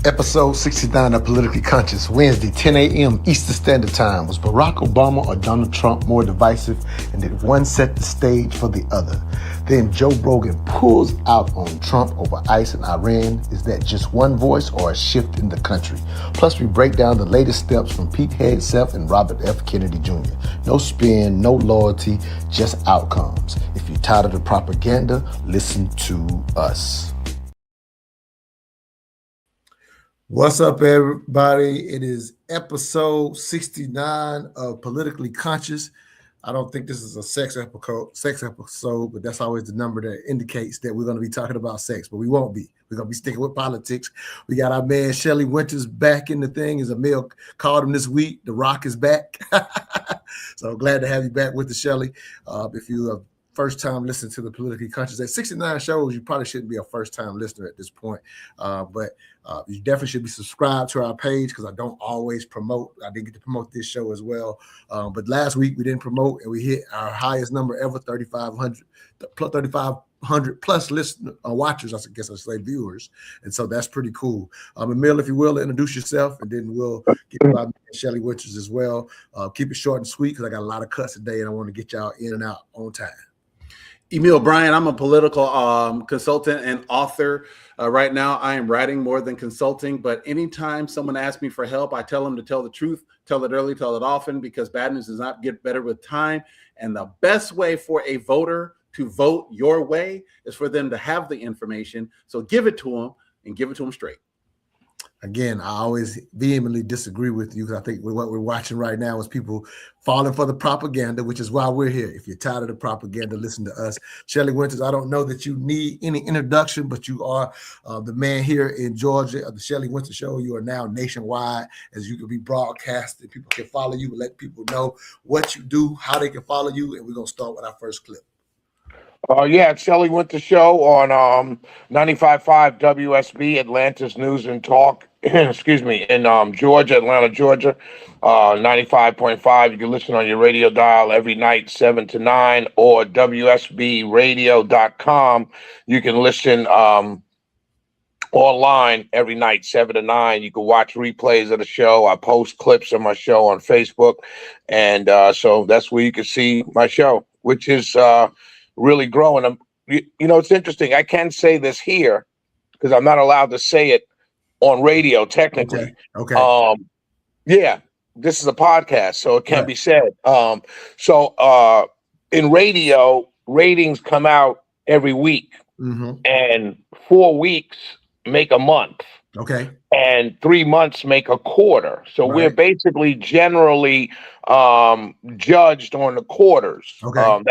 Episode 69 of Politically Conscious, Wednesday, 10 a.m. Eastern Standard Time. Was Barack Obama or Donald Trump more divisive, and did one set the stage for the other? Then Joe Rogan pulls out on Trump over ICE and Iran. Is that just one voice or a shift in the country? Plus, we break down the latest steps from Pete Hegseth and Robert F. Kennedy Jr. No spin, no loyalty, just outcomes. If you're tired of the propaganda, listen to us. What's up, everybody? It is episode 69 of Politically Conscious. I don't think this is a sex episode, but that's always the number that indicates that we're going to be talking about sex, but we won't be. We're going to be sticking with politics. We got our man Shelly Winters back in the thing. As Emil called him this week, The Rock is back. So glad to have you back with us, Shelly. If you first time listening to the Politically Conscious, at 69 shows, you probably shouldn't be a first time listener at this point. But you definitely should be subscribed to our page, because I don't always promote. I didn't get to promote this show as well. But last week we didn't promote, and we hit our highest number ever, 3,500 plus listeners, watchers, I guess I should say viewers. And so that's pretty cool. Emil, if you will, introduce yourself, and then we'll get to our Shelly Winters as well. Keep it short and sweet, because I got a lot of cuts today, and I want to get y'all in and out on time. Emil Bryan, I'm a political consultant and author. Right now, I am writing more than consulting, but anytime someone asks me for help, I tell them to tell the truth, tell it early, tell it often, because bad news does not get better with time. And the best way for a voter to vote your way is for them to have the information. So give it to them, and give it to them straight. Again, I always vehemently disagree with you, because I think what we're watching right now is people falling for the propaganda, which is why we're here. If you're tired of the propaganda, listen to us. Shelly Winters, I don't know that you need any introduction, but you are the man here in Georgia of the Shelly Winters Show. You are now nationwide, as you can be broadcasted. People can follow you, let people know what you do, how they can follow you, and we're going to start with our first clip. It's Shelly Winters Show on 95.5 WSB, Atlanta's News and Talk. Excuse me, in Georgia, Atlanta, Georgia, 95.5. You can listen on your radio dial every night, 7 to 9, or WSBradio.com. You can listen online every night, 7 to 9. You can watch replays of the show. I post clips of my show on Facebook. And so that's where you can see my show, which is really growing. It's interesting. I can say this here because I'm not allowed to say it on radio technically. Okay. This is a podcast, so it can't be said. In radio, ratings come out every week, and 4 weeks make a month. Okay. And 3 months make a quarter. So we're basically generally judged on the quarters. Okay.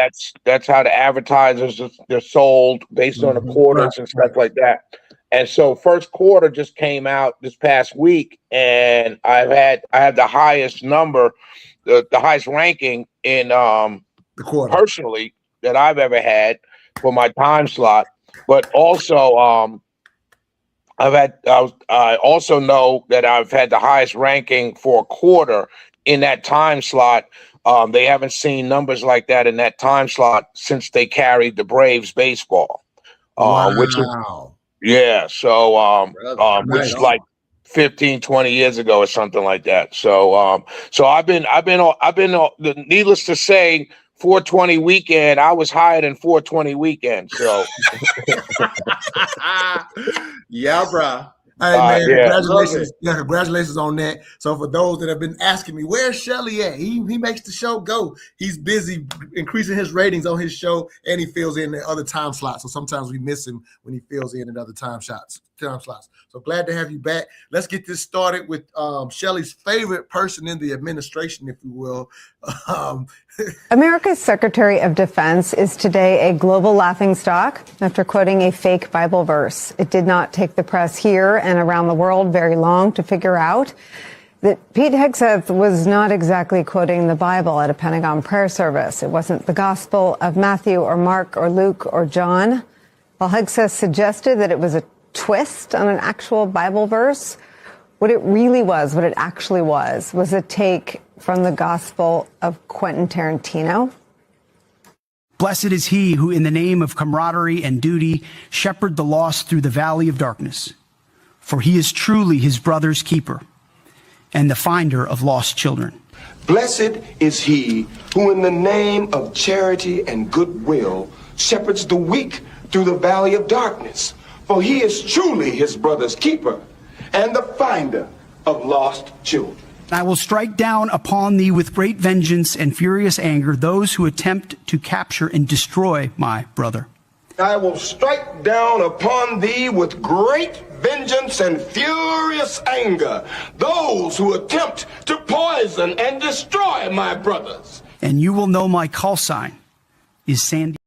That's how the advertisers, they're sold based on the quarters and stuff like that. And so first quarter just came out this past week, and I have the highest number, the highest ranking in the quarter personally that I've ever had for my time slot. But also I also know that I've had the highest ranking for a quarter in that time slot. They haven't seen numbers like that in that time slot since they carried the Braves baseball. Which is which is like 15, 20 years ago or something like that. So I've been needless to say, 420 weekend, I was higher than 420 weekend. So yeah, bro. Hey, man, congratulations. Yeah, congratulations on that. So for those that have been asking me, where's Shelly at? He makes the show go. He's busy increasing his ratings on his show, and he fills in the other time slots. So sometimes we miss him when he fills in other time slots. So glad to have you back. Let's get this started with Shelly's favorite person in the administration, if you will. America's Secretary of Defense is today a global laughingstock after quoting a fake Bible verse. It did not take the press here and around the world very long to figure out that Pete Hegseth was not exactly quoting the Bible at a Pentagon prayer service. It wasn't the Gospel of Matthew or Mark or Luke or John. While Hegseth suggested that it was a twist on an actual Bible verse, what it actually was a take from the Gospel of Quentin Tarantino. Blessed is he who, in the name of camaraderie and duty, shepherd the lost through the valley of darkness. for he is truly his brother's keeper and the finder of lost children. Blessed is he who in the name of charity and goodwill shepherds the weak through the valley of darkness, for he is truly his brother's keeper and the finder of lost children. I will strike down upon thee with great vengeance and furious anger those who attempt to capture and destroy my brother. I will strike down upon thee with great vengeance and furious anger those who attempt to poison and destroy my brothers. And you will know my call sign is Sandy.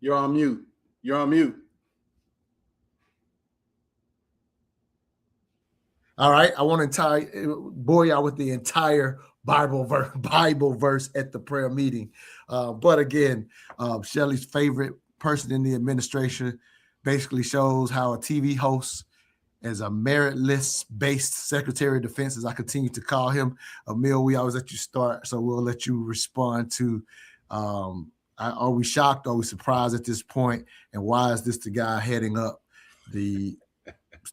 You're on mute. You're on mute. All right, I want to bore y'all with the entire Bible verse at the prayer meeting. But again, Shelley's favorite person in the administration basically shows how a TV host as a meritless-based Secretary of Defense, as I continue to call him. Emil, we always let you start, so we'll let you respond to are we shocked? Are we surprised at this point? And why is this the guy heading up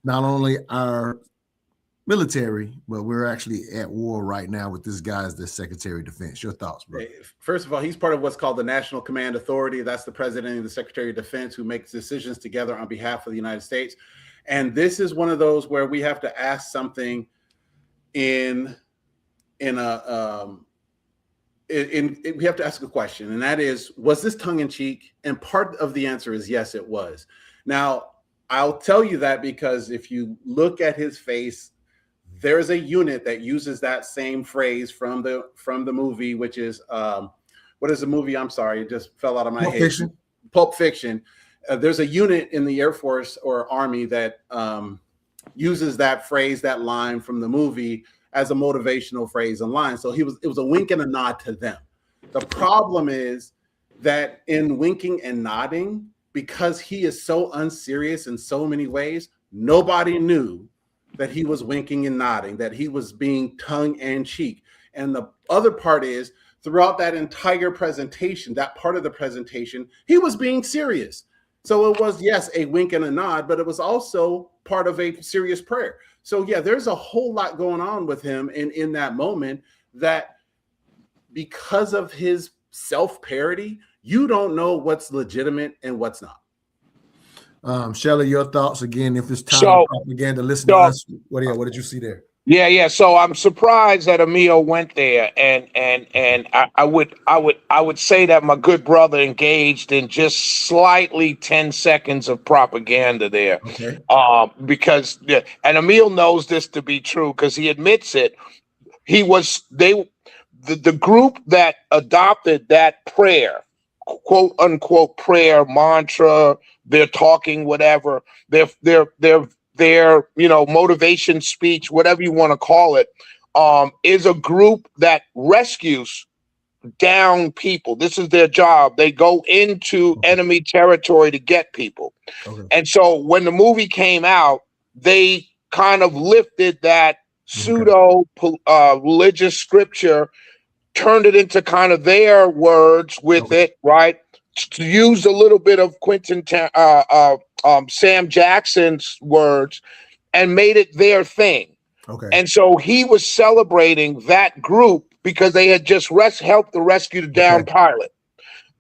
not only our military, but we're actually at war right now with this guy as the Secretary of Defense? Your thoughts, bro? First of all, he's part of what's called the National Command Authority. That's the president and the Secretary of Defense who makes decisions together on behalf of the United States. And this is one of those where we have to ask something we have to ask a question, and that is, was this tongue in cheek? And part of the answer is yes, it was. Now, I'll tell you that because if you look at his face, there's a unit that uses that same phrase from the movie, which is what is the movie? I'm sorry, it just fell out of my head. Fiction. Pulp Fiction. There's a unit in the Air Force or Army that uses that phrase, that line from the movie, as a motivational phrase and line. So it was a wink and a nod to them. The problem is that in winking and nodding, because he is so unserious in so many ways, nobody knew that he was winking and nodding, that he was being tongue in cheek. And the other part is, throughout that entire presentation, that part of the presentation, he was being serious. So it was, yes, a wink and a nod, but it was also part of a serious prayer. So yeah, there's a whole lot going on with him in that moment that because of his self-parody, you don't know what's legitimate and what's not. Shelley, your thoughts again, if it's time for propaganda, listen to us. What did you see there? Yeah. So I'm surprised that Emil went there, and I would say that my good brother engaged in just slightly 10 seconds of propaganda there. Okay. Because and Emil knows this to be true because he admits it. The group that adopted that prayer, quote unquote prayer, mantra, they're talking, whatever, their motivation speech, whatever you want to call it, is a group that rescues down people. This is their job. They go into enemy territory to get people. Okay. And so when the movie came out, they kind of lifted that pseudo religious scripture, turned it into kind of their words with it, right? To use a little bit of Sam Jackson's words and made it their thing. Okay. And so he was celebrating that group because they had just helped to rescue the downed pilot.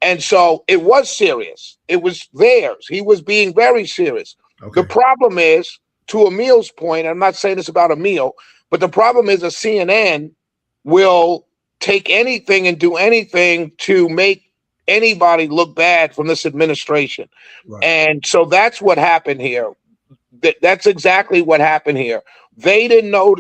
And so it was serious. It was theirs. He was being very serious. Okay. The problem is, to Emil's point, I'm not saying this about Emil, but the problem is a CNN will take anything and do anything to make anybody look bad from this administration. Right. And so that's what happened here. That's exactly what happened here. They didn't know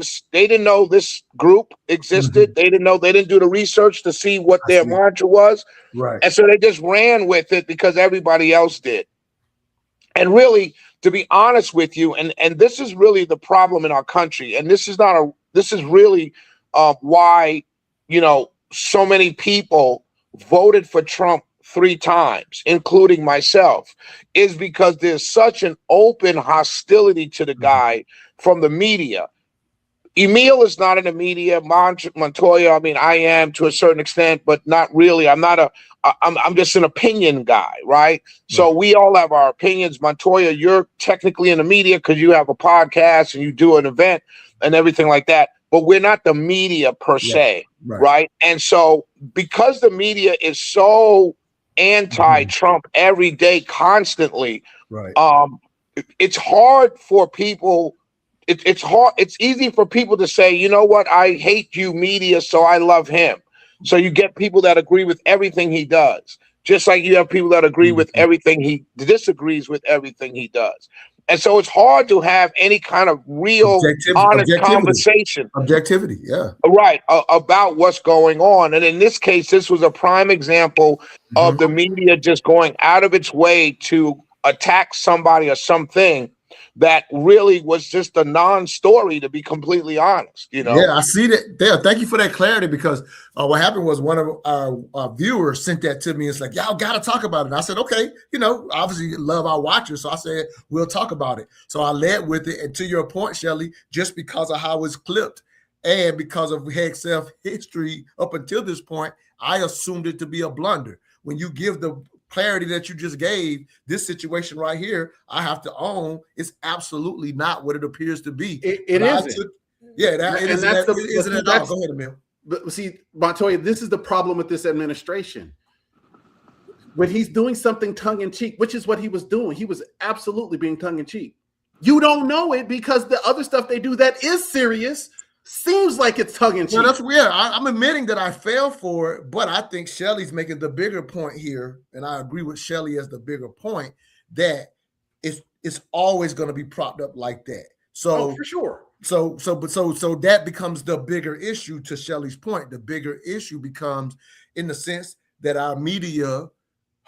this group existed. Mm-hmm. They didn't do the research to see what their mantra was. Right. And so they just ran with it because everybody else did. And really, to be honest with you, and this is really the problem in our country, and this is really why, so many people voted for Trump 3 times, including myself, is because there's such an open hostility to the guy from the media. Emil is not in the media. Montoya, I mean, I am to a certain extent, but not really. I'm just an opinion guy, right? So we all have our opinions. Montoya, you're technically in the media because you have a podcast and you do an event and everything like that. But we're not the media per se, right? And so because the media is so anti-Trump every day, constantly, it's hard for people. It's hard. It's easy for people to say, you know what? I hate you, media, so I love him. So you get people that agree with everything he does, just like you have people that agree with everything he disagrees with everything he does. And so it's hard to have any kind of real, honest conversation. Objectivity, right, about what's going on. And in this case, this was a prime example of the media just going out of its way to attack somebody or something that really was just a non-story, to be completely honest. You know? Yeah, I see that there. Thank you for that clarity, because what happened was one of our viewers sent that to me. It's like, y'all got to talk about it. And I said, okay, you know, obviously love our watchers. So I said, we'll talk about it. So I led with it. And to your point, Shelley, just because of how it's clipped and because of Hegseth history up until this point, I assumed it to be a blunder. When you give the clarity that you just gave, this situation right here, I have to own, it's absolutely not what it appears to be. It isn't. Go ahead, Emil. But see, Montoya, this is the problem with this administration. When he's doing something tongue-in-cheek, which is what he was doing, he was absolutely being tongue-in-cheek. You don't know it because the other stuff they do that is serious seems like it's tongue-in-cheek. No, that's weird. I'm admitting that I fell for it, but I think Shelley's making the bigger point here, and I agree with Shelley as the bigger point, that it's always going to be propped up like that. So for sure. So that becomes the bigger issue. To Shelley's point, the bigger issue becomes in the sense that our media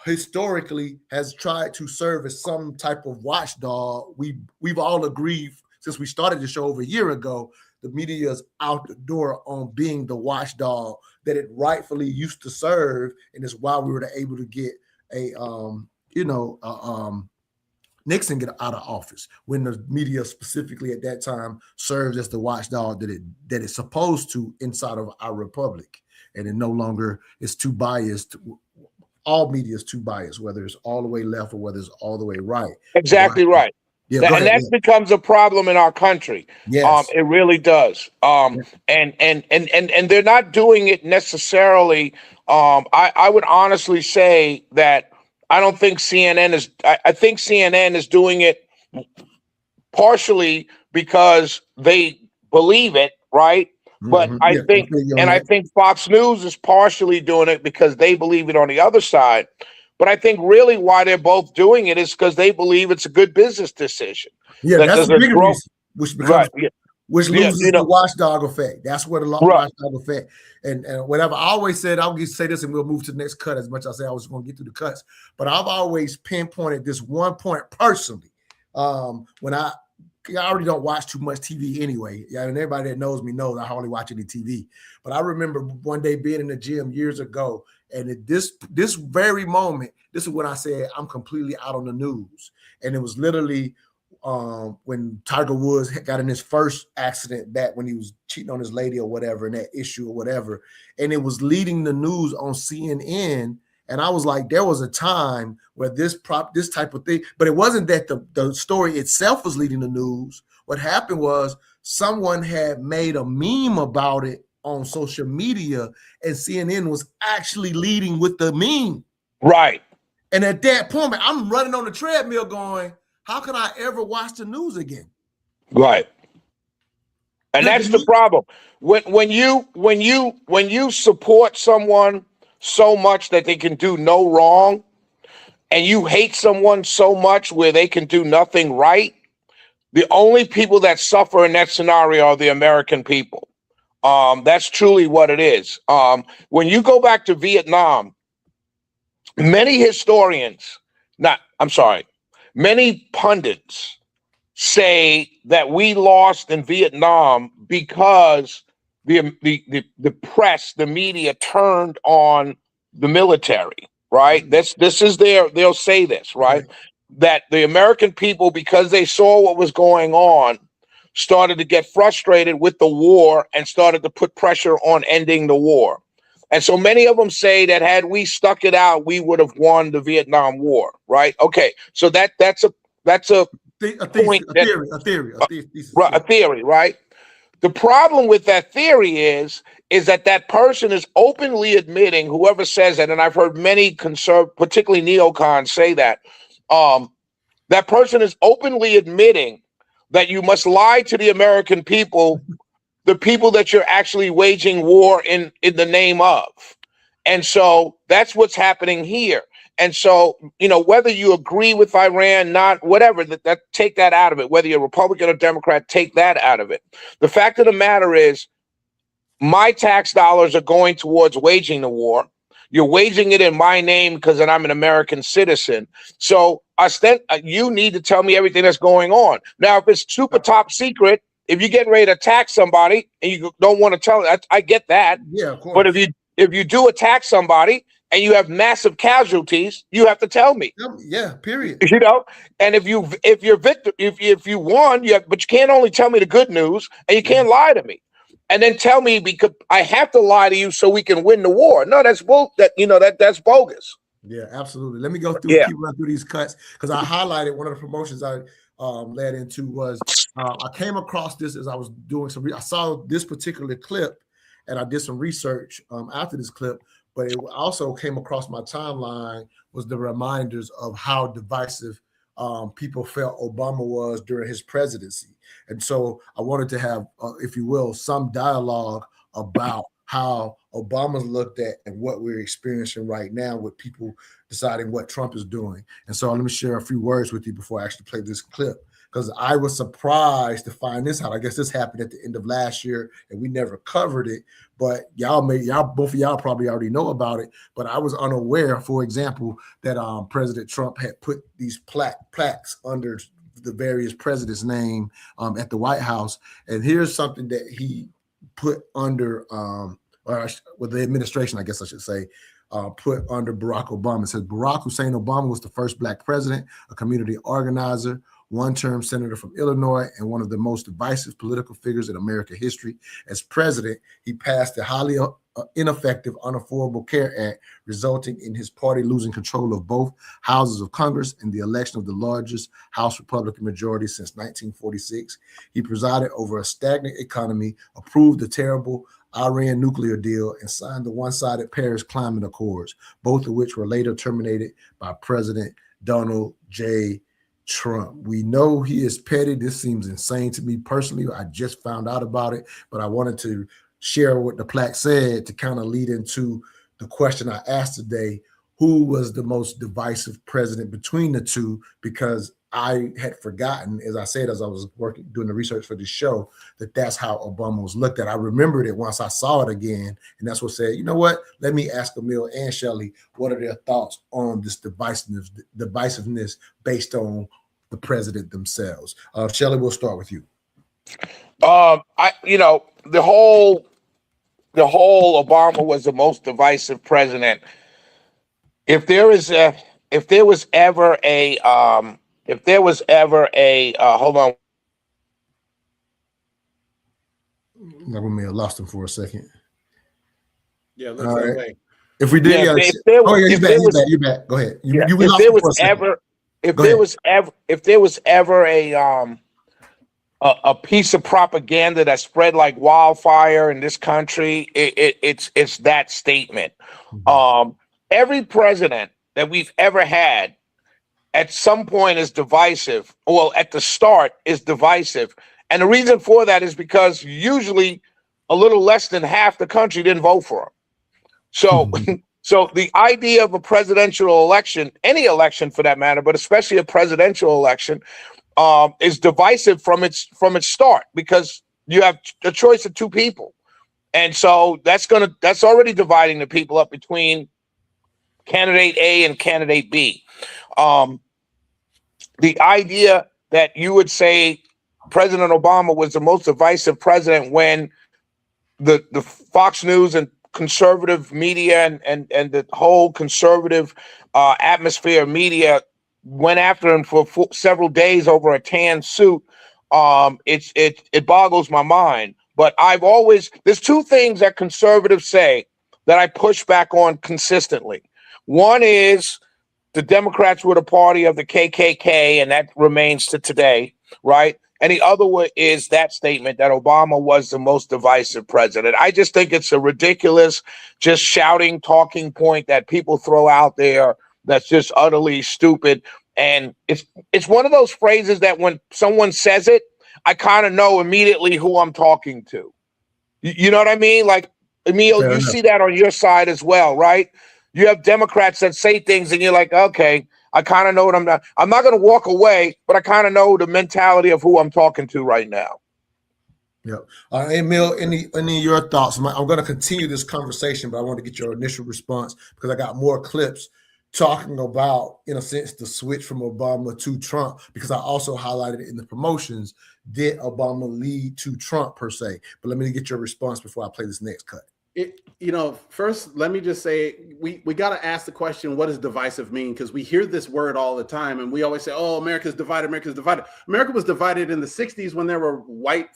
historically has tried to serve as some type of watchdog. We've all agreed since we started the show over a year ago, the media is out the door on being the watchdog that it rightfully used to serve, and it's why we were able to get Nixon get out of office, when the media specifically at that time served as the watchdog that it's supposed to inside of our republic, and it no longer is too biased. All media is too biased, whether it's all the way left or whether it's all the way right. Exactly right. Yeah, and that becomes a problem in our country. Yes. It really does. And they're not doing it necessarily. I would honestly say that I don't think CNN is. I think CNN is doing it partially because they believe it, right? But I think Fox News is partially doing it because they believe it on the other side. But I think really why they're both doing it is because they believe it's a good business decision. Yeah, that's the bigger reason, which loses the watchdog effect. That's what a lot of watchdog effect. And whatever I always said, I'll just say this and we'll move to the next cut, as much as I say I was going to get through the cuts. But I've always pinpointed this one point personally. When I already don't watch too much TV anyway. Yeah, and everybody that knows me knows I hardly watch any TV. But I remember one day being in the gym years ago, and at this very moment, this is when I said I'm completely out on the news. And it was literally when Tiger Woods got in his first accident back when he was cheating on his lady or whatever, and that issue or whatever. And it was leading the news on CNN. And I was like, there was a time where this type of thing, but it wasn't that the story itself was leading the news. What happened was someone had made a meme about it on social media, and CNN was actually leading with the meme. Right. And at that point, I'm running on the treadmill going, how can I ever watch the news again? Right. And that's the problem. When you support someone so much that they can do no wrong, and you hate someone so much where they can do nothing right, the only people that suffer in that scenario are the American people. That's truly what it is. When you go back to Vietnam, many pundits say that we lost in Vietnam because the press, the media turned on the military, right? They'll say this, right? That the American people, because they saw what was going on, started to get frustrated with the war and started to put pressure on ending the war. And so many of them say that had we stuck it out, we would have won the Vietnam War, right? Okay, so that's a point, a theory, right? The problem with that theory is that person is openly admitting, whoever says that, and I've heard many particularly neocons say that, that person is openly admitting that you must lie to the American people, the people that you're actually waging war in the name of. And so that's what's happening here. And so, whether you agree with Iran, not whatever, that take that out of it, whether you're Republican or Democrat, take that out of it. The fact of the matter is, my tax dollars are going towards waging the war. You're waging it in my name because I'm an American citizen. So you need to tell me everything that's going on. Now, if it's super top secret, if you're getting ready to attack somebody and you don't want to tell it, I get that. Yeah, of course. But if you do attack somebody and you have massive casualties, you have to tell me. Yeah, period. And if you won, but you can't only tell me the good news, and you can't lie to me, and then tell me because I have to lie to you so we can win the war. No, that's that's bogus. Yeah, absolutely. Let me go through keep running through these cuts because I highlighted one of the promotions I led into was I came across this as I was doing I saw this particular clip and I did some research after this clip, but it also came across my timeline was the reminders of how divisive people felt Obama was during his presidency. And so I wanted to have, if you will, some dialogue about how Obama's looked at and what we're experiencing right now with people deciding what Trump is doing. And so let me share a few words with you before I actually play this clip, because I was surprised to find this out. I guess this happened at the end of last year and we never covered it, but both of y'all probably already know about it, but I was unaware, for example, that President Trump had put these plaques under the various presidents' name at the White House. And here's something that he put under, with the administration, I guess I should say, put under Barack Obama. It says Barack Hussein Obama was the first Black president, a community organizer, one-term senator from Illinois, and one of the most divisive political figures in American history. As president, he passed the highly ineffective Unaffordable Care Act, resulting in his party losing control of both houses of Congress and the election of the largest House Republican majority since 1946. He presided over a stagnant economy, approved the terrible Iran nuclear deal, and signed the one-sided Paris Climate Accords, both of which were later terminated by President Donald J. Trump. We know he is petty. This seems insane to me personally. I just found out about it, but I wanted to share what the plaque said to kind of lead into the question I asked today: who was the most divisive president between the two? Because I had forgotten, as I said, as I was doing the research for this show, that's how Obama was looked at. I remembered it once I saw it again, and that's what said, you know what? Let me ask Emil and Shelley what are their thoughts on this divisiveness based on the president themselves. Shelley, we'll start with you. The whole Obama was the most divisive president. If there was ever a hold on. We may have lost him for a second. Yeah, looks that way. If we did, you're back. Go ahead. If there was ever a piece of propaganda that spread like wildfire in this country, it's that statement. Mm-hmm. Every president that we've ever had at some point is divisive. Well, at the start is divisive. And the reason for that is because usually a little less than half the country didn't vote for him. So, so the idea of a presidential election, any election for that matter, but especially a presidential election, is divisive from its start, because you have a choice of two people. And so that's already dividing the people up between candidate A and candidate B. The idea that you would say President Obama was the most divisive president when the Fox News and conservative media and the whole conservative atmosphere of media went after him for several days over a tan suit it boggles my mind. But there's two things that conservatives say that I push back on consistently. One is the Democrats were the party of the KKK, and that remains to today, right? And the other one is that statement that Obama was the most divisive president. I just think it's a ridiculous, just shouting talking point that people throw out there that's just utterly stupid. And it's one of those phrases that when someone says it, I kind of know immediately who I'm talking to. You know what I mean? Like, Emil, you see that on your side as well, right? You have Democrats that say things and you're like, okay, I kind of know what I'm not going to walk away, but I kind of know the mentality of who I'm talking to right now. Yeah. Emil, any of your thoughts? I'm going to continue this conversation, but I want to get your initial response because I got more clips talking about, in a sense, the switch from Obama to Trump, because I also highlighted it in the promotions. Did Obama lead to Trump per se? But let me get your response before I play this next cut. First, let me just say, we got to ask the question, what does divisive mean? Because we hear this word all the time, and we always say, oh, America's divided, America's divided. America was divided in the 60s when there were white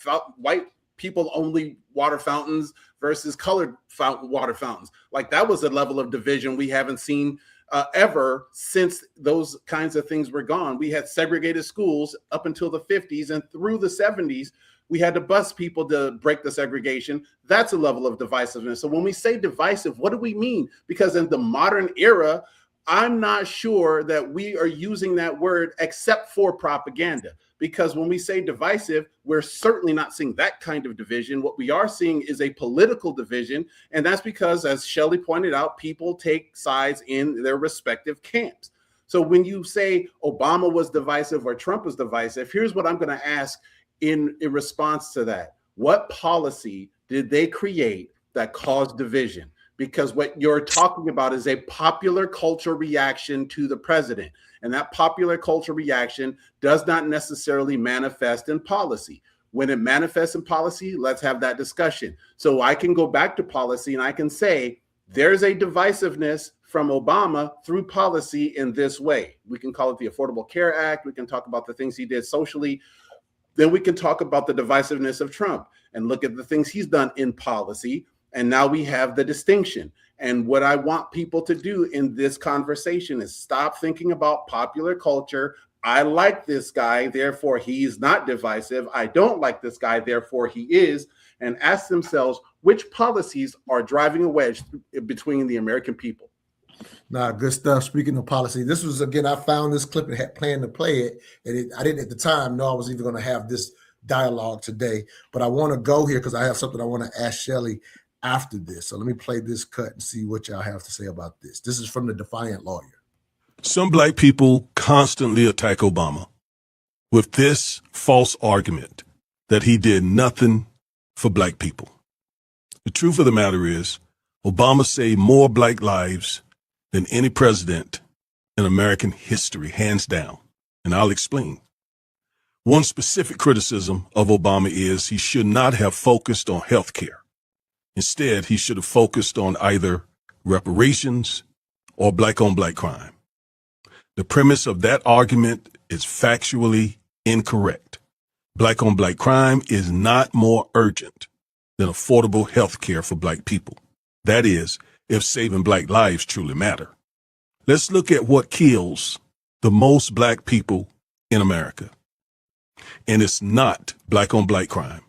people-only water fountains versus colored water fountains. Like, that was a level of division we haven't seen ever since those kinds of things were gone. We had segregated schools up until the 50s, and through the 70s, we had to bus people to break the segregation. That's a level of divisiveness. So when we say divisive, what do we mean? Because in the modern era, I'm not sure that we are using that word except for propaganda. Because when we say divisive, we're certainly not seeing that kind of division. What we are seeing is a political division. And that's because, as Shelley pointed out, people take sides in their respective camps. So when you say Obama was divisive or Trump was divisive, here's what I'm going to ask in response to that. What policy did they create that caused division? Because what you're talking about is a popular culture reaction to the president. And that popular culture reaction does not necessarily manifest in policy. When it manifests in policy, let's have that discussion. So I can go back to policy and I can say, there's a divisiveness from Obama through policy in this way. We can call it the Affordable Care Act. We can talk about the things he did socially. Then we can talk about the divisiveness of Trump and look at the things he's done in policy. And now we have the distinction. And what I want people to do in this conversation is stop thinking about popular culture. I like this guy, therefore he's not divisive. I don't like this guy, therefore he is. And ask themselves, which policies are driving a wedge between the American people? Nah, good stuff. Speaking of policy, this was, again, I found this clip and had planned to play it. And I didn't at the time know I was even going to have this dialogue today. But I want to go here because I have something I want to ask Shelley after this. So let me play this cut and see what y'all have to say about this. This is from the Defiant Lawyer. Some black people constantly attack Obama with this false argument that he did nothing for black people. The truth of the matter is, Obama saved more black lives than any president in American history, hands down. And I'll explain. One specific criticism of Obama is he should not have focused on health care. Instead, he should have focused on either reparations or black-on-black crime. The premise of that argument is factually incorrect. Black-on-black crime is not more urgent than affordable health care for black people. That is, if saving black lives truly matter. Let's look at what kills the most black people in America. And it's not black-on-black crime.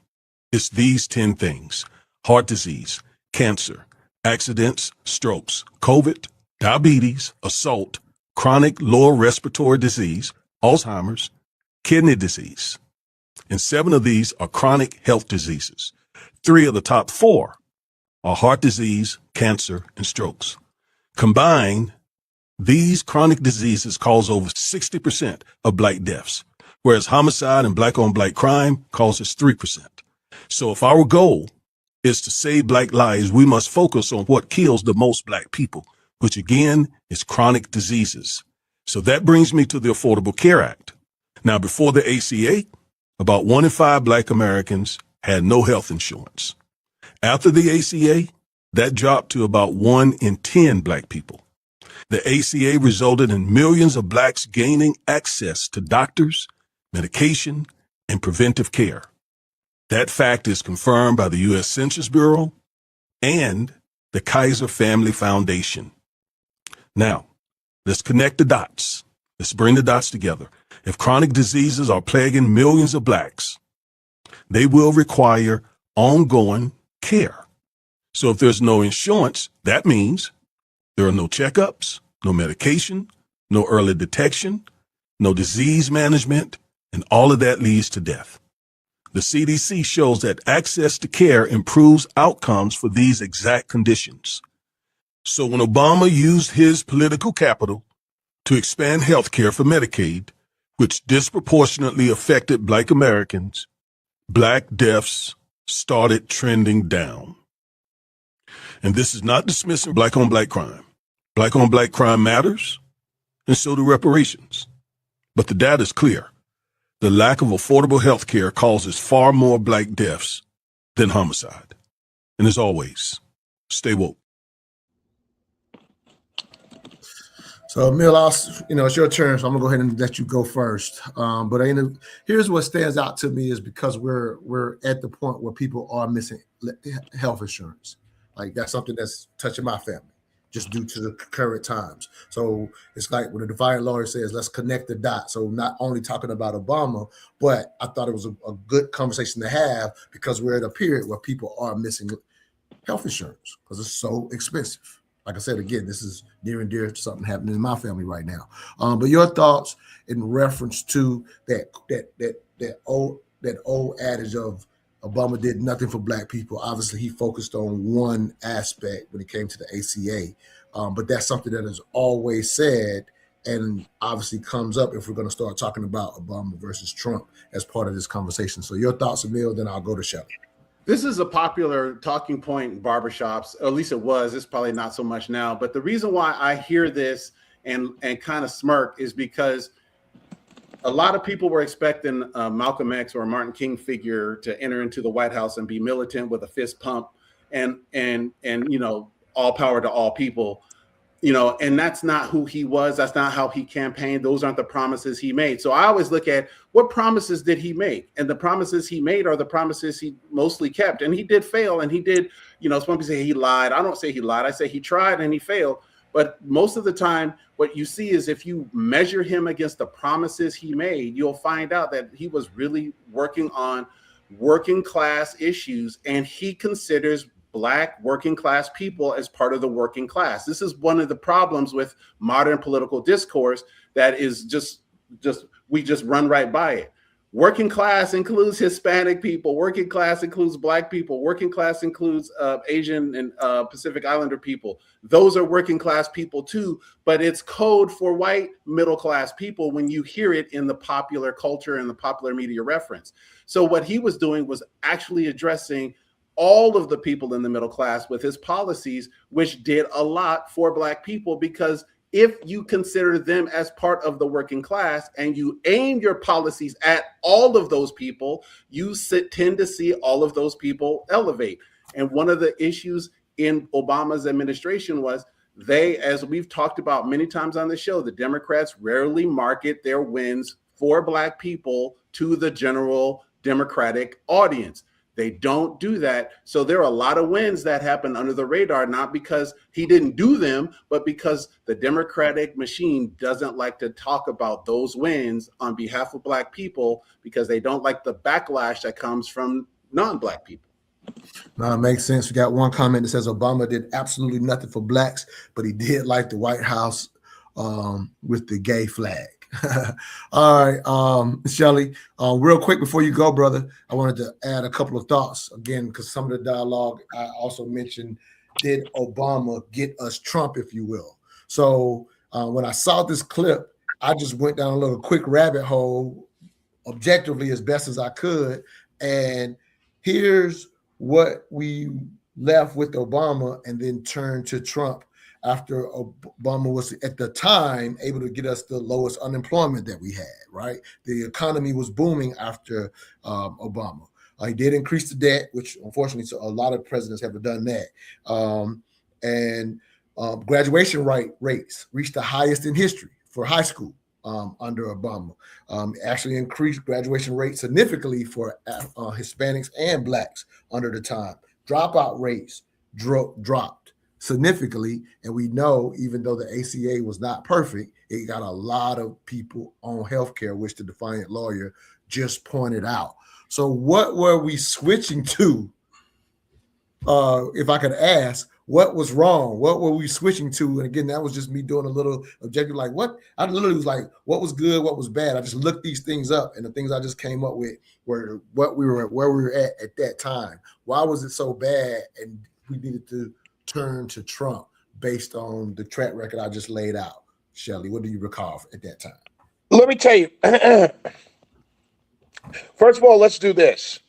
It's these 10 things: heart disease, cancer, accidents, strokes, COVID, diabetes, assault, chronic lower respiratory disease, Alzheimer's, kidney disease. And 7 of these are chronic health diseases. 3 of the top 4 are heart disease, cancer, and strokes. Combined, these chronic diseases cause over 60% of black deaths, whereas homicide and black-on-black crime causes 3%. So if our goal is to save black lives, we must focus on what kills the most black people, which again is chronic diseases. So that brings me to the Affordable Care Act. Now, before the ACA, about 1 in 5 black Americans had no health insurance. After the ACA, that dropped to about 1 in 10 black people. The ACA resulted in millions of blacks gaining access to doctors, medication, and preventive care. That fact is confirmed by the U.S. Census Bureau and the Kaiser Family Foundation. Now, let's connect the dots. Let's bring the dots together. If chronic diseases are plaguing millions of blacks, they will require ongoing care. So if there's no insurance, that means there are no checkups, no medication, no early detection, no disease management, and all of that leads to death. The CDC shows that access to care improves outcomes for these exact conditions. So when Obama used his political capital to expand health care for Medicaid, which disproportionately affected Black Americans, Black deaths started trending down. And this is not dismissing Black-on-Black crime. Black-on-Black crime matters, and so do reparations. But the data is clear. The lack of affordable health care causes far more Black deaths than homicide. And as always, stay woke. So, Emil, it's your turn, so I'm gonna go ahead and let you go first. But here's what stands out to me is because we're at the point where people are missing health insurance. Like that's something that's touching my family, just due to the current times. So it's like when the Divine lawyer says, "Let's connect the dots." So not only talking about Obama, but I thought it was a good conversation to have because we're at a period where people are missing health insurance because it's so expensive. Like I said, again, this is near and dear to something happening in my family right now. But your thoughts in reference to that old adage of Obama did nothing for Black people. Obviously, he focused on one aspect when it came to the ACA, but that's something that is always said and obviously comes up if we're going to start talking about Obama versus Trump as part of this conversation. So your thoughts, Emil, then I'll go to Shelley. This is a popular talking point in barbershops, or at least it was. It's probably not so much now. But the reason why I hear this and kind of smirk is because a lot of people were expecting Malcolm X or a Martin King figure to enter into the White House and be militant with a fist pump and all power to all people. And that's not who he was. That's not how he campaigned. Those aren't the promises he made. So I always look at what promises did he make? And the promises he made are the promises he mostly kept. And he did fail. And he did, some people say he lied. I don't say he lied. I say he tried and he failed. But most of the time, what you see is if you measure him against the promises he made, you'll find out that he was really working on working class issues. And he considers Black working class people as part of the working class. This is one of the problems with modern political discourse that is we just run right by it. Working class includes Hispanic people. Working class includes Black people. Working class includes Asian and Pacific Islander people. Those are working class people too, but it's code for white middle class people when you hear it in the popular culture and the popular media reference. So what he was doing was actually addressing all of the people in the middle class with his policies, which did a lot for Black people, because if you consider them as part of the working class and you aim your policies at all of those people, you tend to see all of those people elevate. And one of the issues in Obama's administration was as we've talked about many times on the show, the Democrats rarely market their wins for Black people to the general Democratic audience. They don't do that. So there are a lot of wins that happen under the radar, not because he didn't do them, but because the Democratic machine doesn't like to talk about those wins on behalf of Black people because they don't like the backlash that comes from non-Black people. No, it makes sense. We got one comment that says Obama did absolutely nothing for Blacks, but he did like the White House with the gay flag. All right, Shelley, real quick before you go, brother, I wanted to add a couple of thoughts again, because some of the dialogue I also mentioned, did Obama get us Trump, if you will? So when I saw this clip, I just went down a little quick rabbit hole objectively as best as I could. And here's what we left with Obama and then turned to Trump after Obama was at the time able to get us the lowest unemployment that we had, right? The economy was booming after Obama. He did increase the debt, which unfortunately a lot of presidents haven't done that. And graduation rates reached the highest in history for high school, under Obama. Actually increased graduation rates significantly for Hispanics and Blacks under the time. Dropout rates dropped significantly, and we know even though the ACA was not perfect, it got a lot of people on healthcare, which the defiant lawyer just pointed out. So what were we switching to? If I could ask, what was wrong? What were we switching to? And again, that was just me doing a little objective, like what? I literally was like, what was good, what was bad? I just looked these things up, and the things I just came up with were where we were at that time. Why was it so bad? And we needed to turn to Trump based on the track record I just laid out. Shelley, what do you recall at that time? Let me tell you. First of all, let's do this.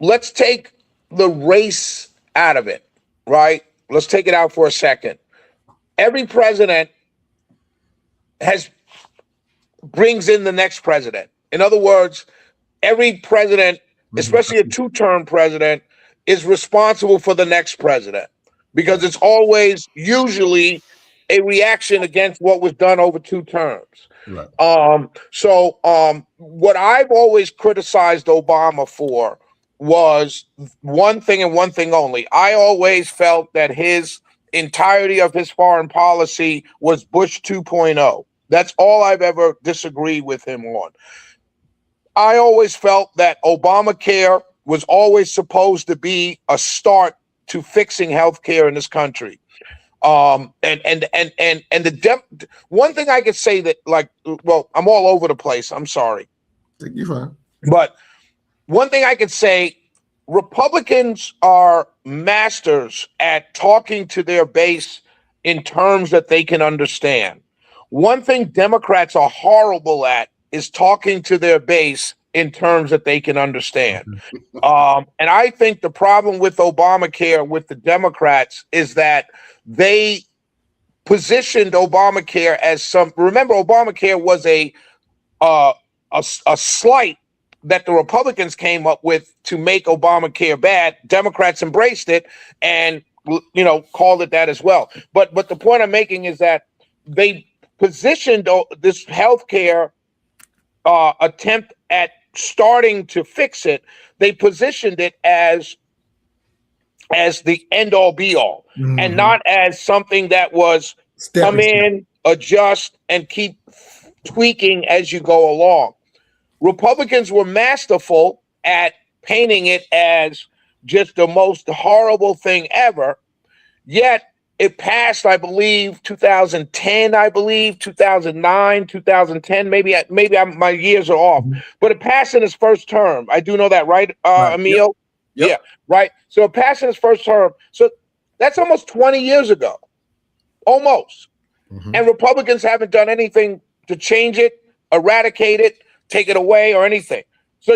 Let's take the race out of it, right? Let's take it out for a second. Every president brings in the next president. In other words, every president, especially a two-term president, is responsible for the next president because it's always usually a reaction against what was done over 2 terms. Right. What I've always criticized Obama for was one thing and one thing only. I always felt that his entirety of his foreign policy was Bush 2.0. That's all I've ever disagreed with him on. I always felt that Obamacare was always supposed to be a start to fixing healthcare in this country. One thing I could say that, like, well, I'm all over the place. I'm sorry. You're fine. But one thing I could say, Republicans are masters at talking to their base in terms that they can understand. One thing Democrats are horrible at is talking to their base in terms that they can understand. And I think the problem with Obamacare with the Democrats is that they positioned Obamacare as remember, Obamacare was a slight that the Republicans came up with to make Obamacare bad. Democrats embraced it and, called it that as well. But the point I'm making is that they positioned this healthcare attempt at starting to fix it. They positioned it as the end all be all, and not as something that was come in, adjust, and keep tweaking as you go along. Republicans were masterful at painting it as just the most horrible thing ever. Yet it passed, I believe, 2010, 2009, 2010. Maybe my years are off, but it passed in his first term. I do know that, right, Emil? Yep. Yeah, right. So it passed in his first term. So that's almost 20 years ago, almost. And Republicans haven't done anything to change it, eradicate it, take it away, or anything. So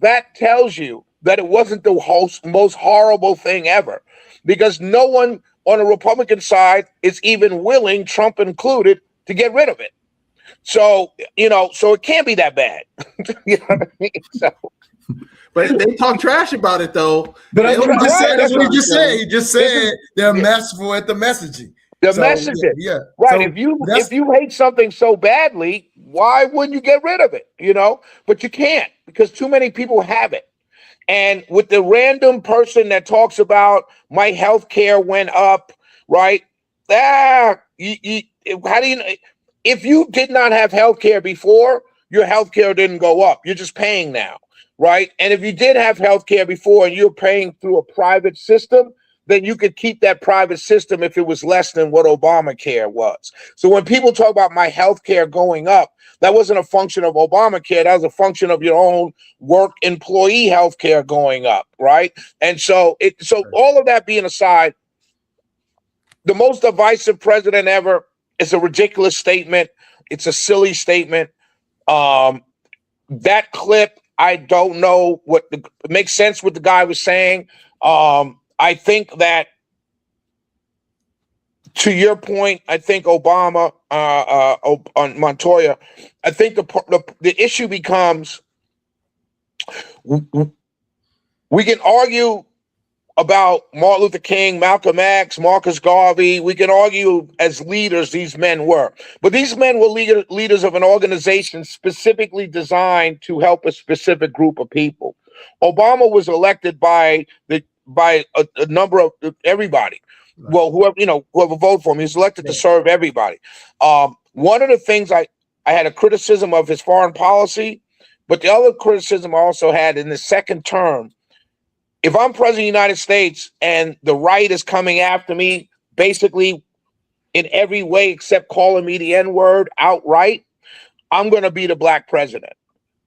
that tells you that it wasn't the most horrible thing ever, because no one on the Republican side is even willing, Trump included, to get rid of it. So, so it can't be that bad. You know what I mean? So. But they talk trash about it, though. But that's what he just said. That's what he just said. He just said they're masterful at the messaging. The messaging. Yeah. Right. So if you hate something so badly, why wouldn't you get rid of it? But you can't, because too many people have it. And with the random person that talks about my health care went up, right? How do you know? If you did not have health care before, your health care didn't go up. You're just paying now, right? And if you did have health care before and you're paying through a private system, then you could keep that private system if it was less than what Obamacare was. So when people talk about my health care going up, that wasn't a function of Obamacare. That was a function of your own work employee health care going up, right? And so all of that being aside, the most divisive president ever is a ridiculous statement. It's a silly statement. That clip, I don't know it makes sense what the guy was saying. I think that, to your point, I think Obama on Montoya, I think the issue becomes we can argue about Martin Luther King, Malcolm X, Marcus Garvey. We can argue as leaders these men were. But these men were leaders of an organization specifically designed to help a specific group of people. Obama was elected by a number of everybody. Right. Well, whoever voted for him, he was elected to serve everybody. One of the things I had a criticism of his foreign policy, but the other criticism I also had in the second term, if I'm president of the United States and the right is coming after me, basically in every way except calling me the N-word outright, I'm going to be the black president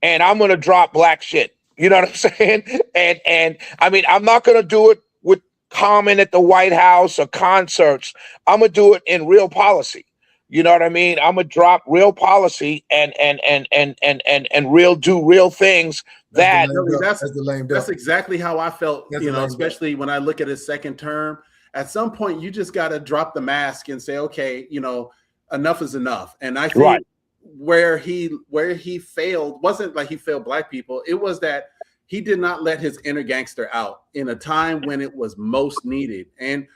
and I'm going to drop black shit. You know what I'm saying? And I mean, I'm not going to do it with comment at the White House or concerts. I'm going to do it in real policy. You know what I mean? I'm going to drop real policy and do real things. That's exactly how I felt, especially when I look at his second term. At some point, you just got to drop the mask and say, okay, enough is enough. And I think where he failed wasn't like he failed black people. It was that he did not let his inner gangster out in a time when it was most needed. And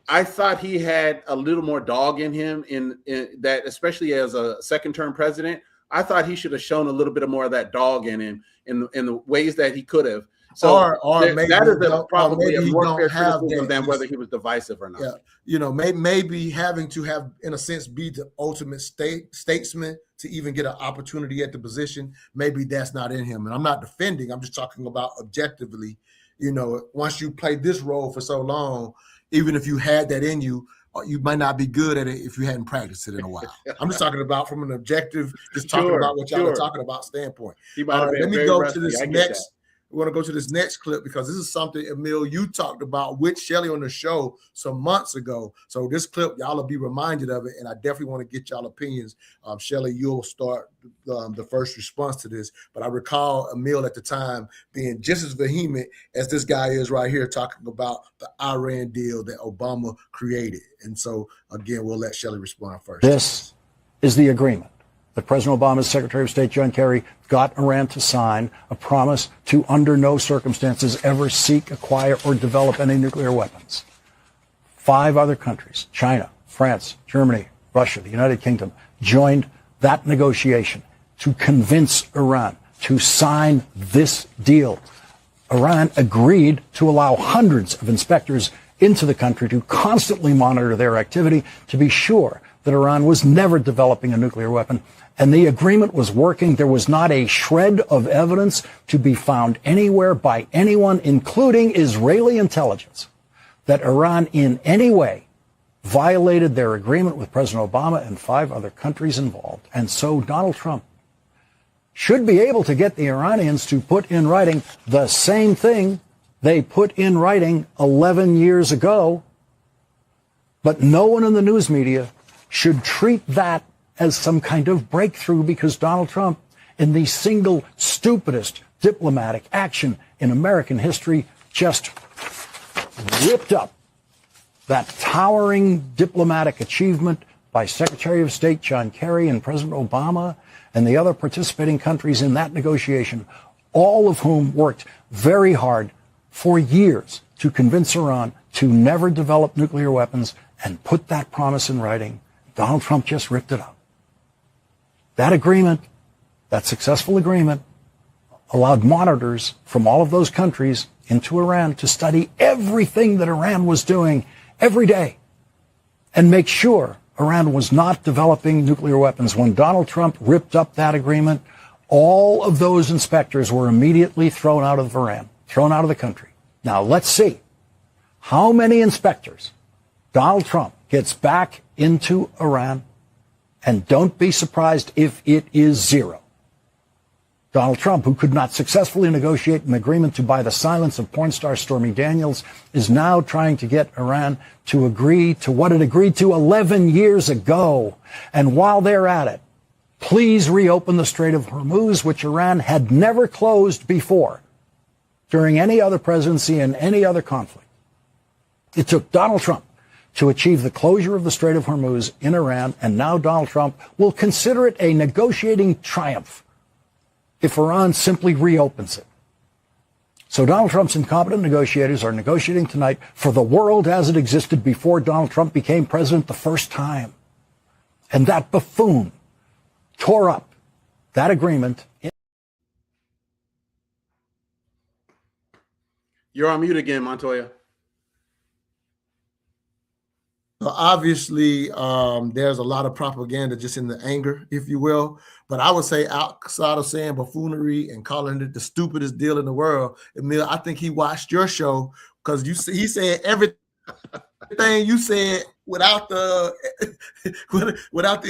I thought he had a little more dog in him in that, especially as a second term president. I thought he should have shown a little bit more of that dog in him in the ways that he could have. So maybe that is probably a more fair criticism than whether he was divisive or not. Yeah. Maybe having to have, in a sense, be the ultimate statesman to even get an opportunity at the position. Maybe that's not in him. And I'm not defending. I'm just talking about objectively. Once you play this role for so long, even if you had that in you, you might not be good at it if you hadn't practiced it in a while. I'm just talking about from an objective, just talking about what y'all are talking about standpoint. Let me go to this next. We want to go to this next clip because this is something, Emil, you talked about with Shelly on the show some months ago. So this clip, y'all will be reminded of it, and I definitely want to get y'all opinions. Shelly, you'll start the first response to this. But I recall Emil at the time being just as vehement as this guy is right here talking about the Iran deal that Obama created. And so, again, we'll let Shelly respond first. This is the agreement that President Obama's Secretary of State, John Kerry, got Iran to sign, a promise to, under no circumstances, ever seek, acquire, or develop any nuclear weapons. 5 other countries, China, France, Germany, Russia, the United Kingdom, joined that negotiation to convince Iran to sign this deal. Iran agreed to allow hundreds of inspectors into the country to constantly monitor their activity to be sure that Iran was never developing a nuclear weapon. And the agreement was working. There was not a shred of evidence to be found anywhere by anyone, including Israeli intelligence, that Iran in any way violated their agreement with President Obama and 5 other countries involved. And so Donald Trump should be able to get the Iranians to put in writing the same thing they put in writing 11 years ago. But no one in the news media should treat that as some kind of breakthrough because Donald Trump, in the single stupidest diplomatic action in American history, just ripped up that towering diplomatic achievement by Secretary of State John Kerry and President Obama and the other participating countries in that negotiation, all of whom worked very hard for years to convince Iran to never develop nuclear weapons and put that promise in writing. Donald Trump just ripped it up. That agreement, that successful agreement, allowed monitors from all of those countries into Iran to study everything that Iran was doing every day and make sure Iran was not developing nuclear weapons. When Donald Trump ripped up that agreement, all of those inspectors were immediately thrown out of Iran, thrown out of the country. Now, let's see how many inspectors Donald Trump gets back into Iran. And don't be surprised if it is 0. Donald Trump, who could not successfully negotiate an agreement to buy the silence of porn star Stormy Daniels, is now trying to get Iran to agree to what it agreed to 11 years ago. And while they're at it, please reopen the Strait of Hormuz, which Iran had never closed before during any other presidency and any other conflict. It took Donald Trump to achieve the closure of the Strait of Hormuz in Iran, and now Donald Trump will consider it a negotiating triumph if Iran simply reopens it. So Donald Trump's incompetent negotiators are negotiating tonight for the world as it existed before Donald Trump became president the first time. And that buffoon tore up that agreement. You're on mute again, Montoya. So obviously, there's a lot of propaganda just in the anger, if you will. But I would say, outside of saying buffoonery and calling it the stupidest deal in the world, Emil, I think he watched your show because he said everything you said without the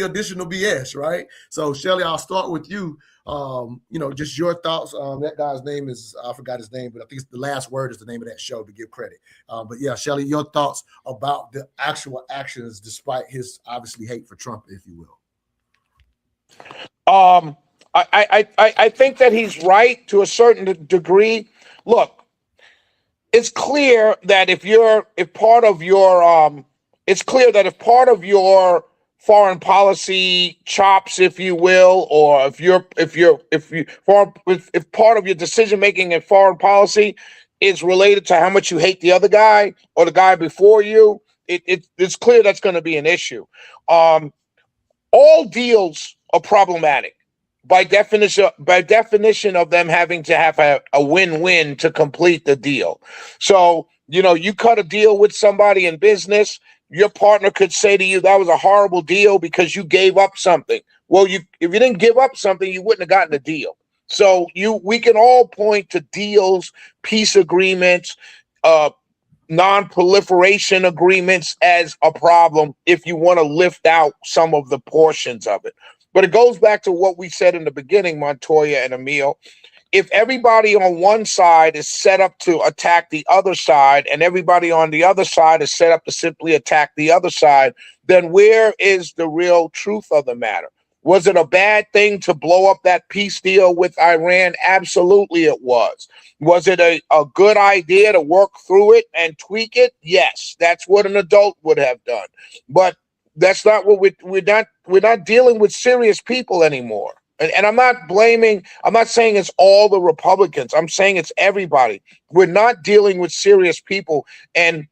additional BS, right? So, Shelley, I'll start with you. Just your thoughts. That guy's name is, I forgot his name, but I think it's the last word is the name of that show, to give credit. But yeah, Shelley, your thoughts about the actual actions despite his obviously hate for Trump, if you will. I think that he's right to a certain degree. Look, it's clear that if part of your foreign policy chops, if you will, or if part of your decision making in foreign policy is related to how much you hate the other guy or the guy before you, it's clear that's going to be an issue. All deals are problematic by definition of them having to have a win-win to complete the deal. So, you cut a deal with somebody in business, your partner could say to you, that was a horrible deal because you gave up something. Well, if you didn't give up something, you wouldn't have gotten a deal. So we can all point to deals, peace agreements, non-proliferation agreements as a problem if you want to lift out some of the portions of it. But it goes back to what we said in the beginning, Montoya and Emil. If everybody on one side is set up to attack the other side and everybody on the other side is set up to simply attack the other side, then where is the real truth of the matter? Was it a bad thing to blow up that peace deal with Iran? Absolutely it was. Was it a good idea to work through it and tweak it? Yes, that's what an adult would have done. But that's not what we're not dealing with serious people anymore. And I'm not saying it's all the Republicans. I'm saying it's everybody. We're not dealing with serious people. And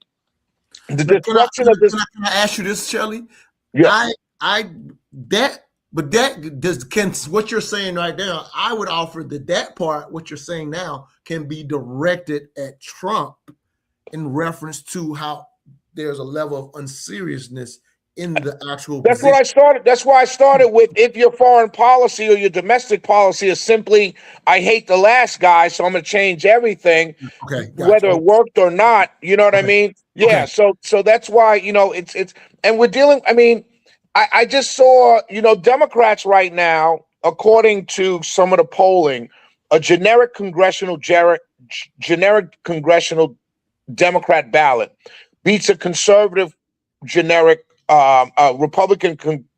the destruction of this. Can I ask you this, Shelley? Yeah. What you're saying right now, I would offer that part, what you're saying now, can be directed at Trump in reference to how there's a level of unseriousness in the actual That's position. what I started. That's why I started with, if your foreign policy or your domestic policy is simply, I hate the last guy, so I'm going to change everything, whether it worked or not. You know what I mean? Yeah. Okay. So that's why, it's, and we're dealing, I just saw, Democrats right now, according to some of the polling, a generic congressional Democrat ballot beats a conservative generic Republican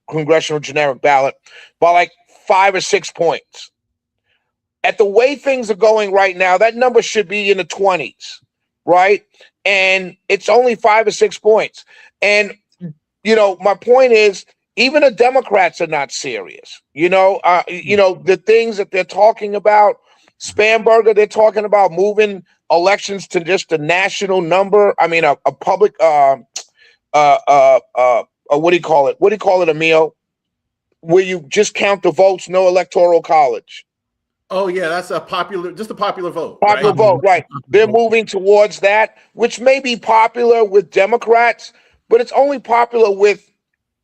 congressional generic ballot by like 5 or 6 points. At the way things are going right now, that number should be in the 20s, right? And it's only 5 or 6 points. And, my point is, even the Democrats are not serious. The things that they're talking about, Spamberger, they're talking about moving elections to just a national number. A public, what do you call it? What do you call it, Emil? Where you just count the votes, no electoral college. Oh yeah, that's just a popular vote. Popular vote, right? They're moving towards that, which may be popular with Democrats, but it's only popular with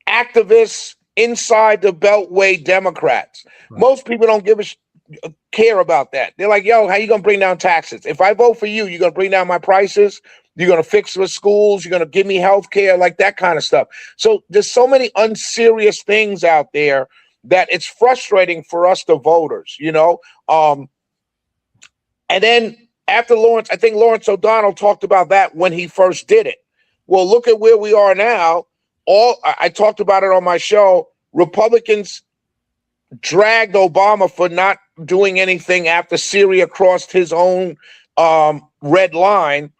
activists inside the Beltway Democrats. Right. Most people don't care about that. They're like, yo, how you gonna bring down taxes? If I vote for you, you're gonna bring down my prices. You're going to fix the schools. You're going to give me health care, like that kind of stuff. So there's so many unserious things out there that it's frustrating for us, the voters, And then after Lawrence, I think Lawrence O'Donnell talked about that when he first did it. Well, look at where we are now. I talked about it on my show. Republicans dragged Obama for not doing anything after Syria crossed his own red line.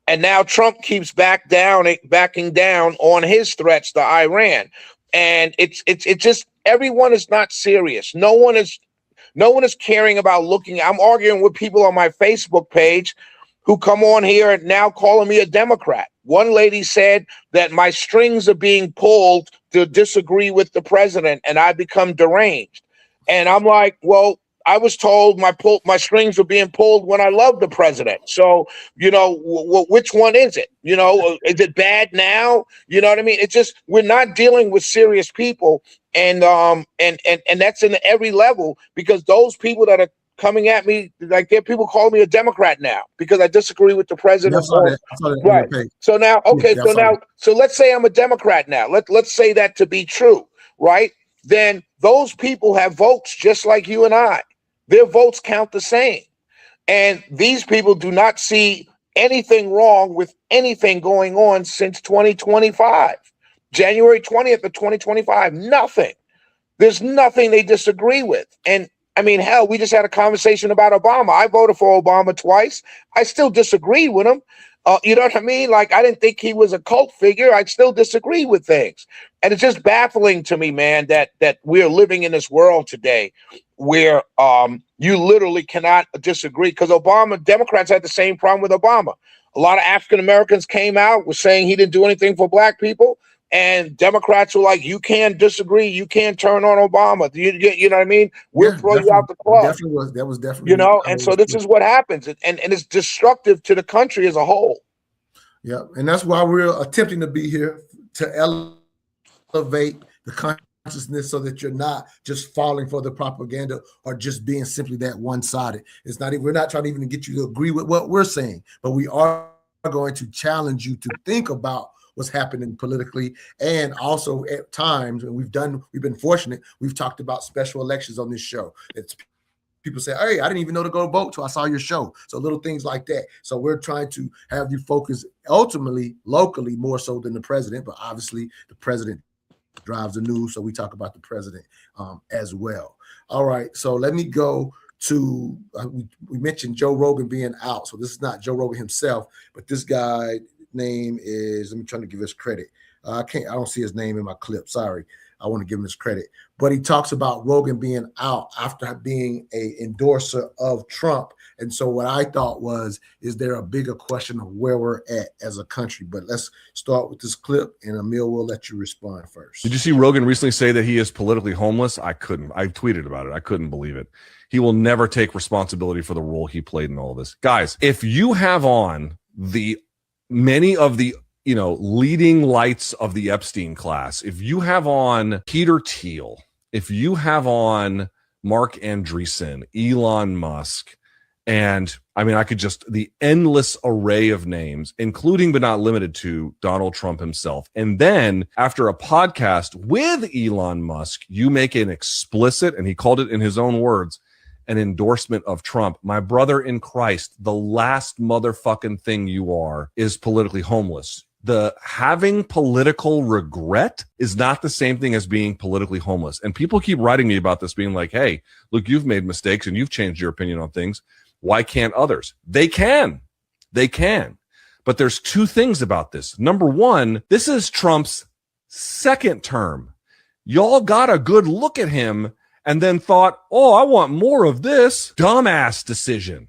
And now Trump keeps backing down on his threats to Iran. And it's just, everyone is not serious. No one is, No one is caring about looking. I'm arguing with people on my Facebook page who come on here and now calling me a Democrat. One lady said that my strings are being pulled to disagree with the president and I become deranged. And I'm like, well, I was told my strings were being pulled when I loved the president. So, which one is it? Is it bad now? You know what I mean? It's just, we're not dealing with serious people. And that's in every level, because those people that are coming at me, like, there are people calling me a Democrat now because I disagree with the president. I saw that Right. So now, okay, so let's say I'm a Democrat now. Let's say that to be true, right? Then those people have votes just like you and I. Their votes count the same. And these people do not see anything wrong with anything going on since 2025. January 20th of 2025, nothing. There's nothing they disagree with. And I mean, hell, we just had a conversation about Obama. I voted for Obama twice. I still disagree with him. You know what I mean? Like, I didn't think he was a cult figure. I still disagree with things. And it's just baffling to me, man, that we're living in this world today where you literally cannot disagree. Because Democrats had the same problem with Obama. A lot of African Americans came out, was saying he didn't do anything for black people. And Democrats were like, you can't disagree. You can't turn on Obama. You know what I mean? We'll throw you out the club. That was definitely. And so this is what happens. And it's destructive to the country as a whole. Yeah. And that's why we're attempting to be here, to elevate the consciousness so that you're not just falling for the propaganda or just being simply that one-sided. It's not, we're not trying to even get you to agree with what we're saying, but we are going to challenge you to think about what's happening politically. And also at times, and we've been fortunate, we've talked about special elections on this show. It's people say, hey, I didn't even know to go vote till I saw your show. So little things like that. So we're trying to have you focus ultimately locally more so than the president, but obviously the president drives the news. So we talk about the president as well. All right. So let me go to, we mentioned Joe Rogan being out. So this is not Joe Rogan himself, but this guy, name is, let me try to give his credit. I don't see his name in my clip. Sorry. I want to give him his credit. But he talks about Rogan being out after being a endorser of Trump. And so what I thought was, is there a bigger question of where we're at as a country? But let's start with this clip, and Emil will let you respond first. Did you see Rogan recently say that he is politically homeless? I tweeted about it. I couldn't believe it. He will never take responsibility for the role he played in all this. Guys, if you have on many of the leading lights of the Epstein class, if you have on Peter Thiel, if you have on Mark Andreessen, Elon Musk, and I mean, I could just, the endless array of names, including but not limited to Donald Trump himself. And then after a podcast with Elon Musk, you make an explicit, and he called it in his own words, an endorsement of Trump. My brother in Christ, the last motherfucking thing you are is politically homeless. The having political regret is not the same thing as being politically homeless. And people keep writing me about this, being like, hey, look, you've made mistakes and you've changed your opinion on things. Why can't others? They can. But there's two things about this. Number one, this is Trump's second term. Y'all got a good look at him and then thought, oh, I want more of this. Dumbass decision.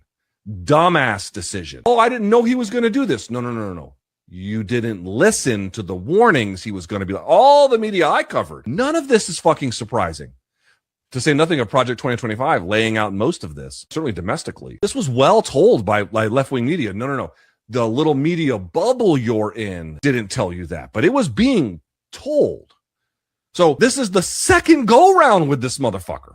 Oh, I didn't know he was going to do this. No. You didn't listen to the warnings he was going to be like. All the media I covered. None of this is fucking surprising. To say nothing of Project 2025 laying out most of this, certainly domestically. This was well told by left-wing media. No. The little media bubble you're in didn't tell you that, but it was being told. So this is the second go-round with this motherfucker.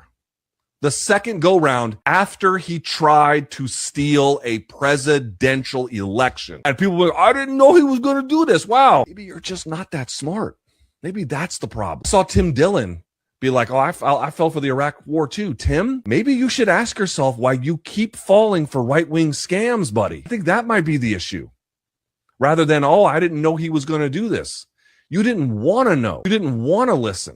The second go-round after he tried to steal a presidential election. And people were like, I didn't know he was going to do this. Wow. Maybe you're just not that smart. Maybe that's the problem. I saw Tim Dillon be like, oh, I fell for the Iraq war too. Tim, maybe you should ask yourself why you keep falling for right-wing scams, buddy. I think that might be the issue. Rather than, oh, I didn't know he was going to do this. You didn't want to know. You didn't want to listen.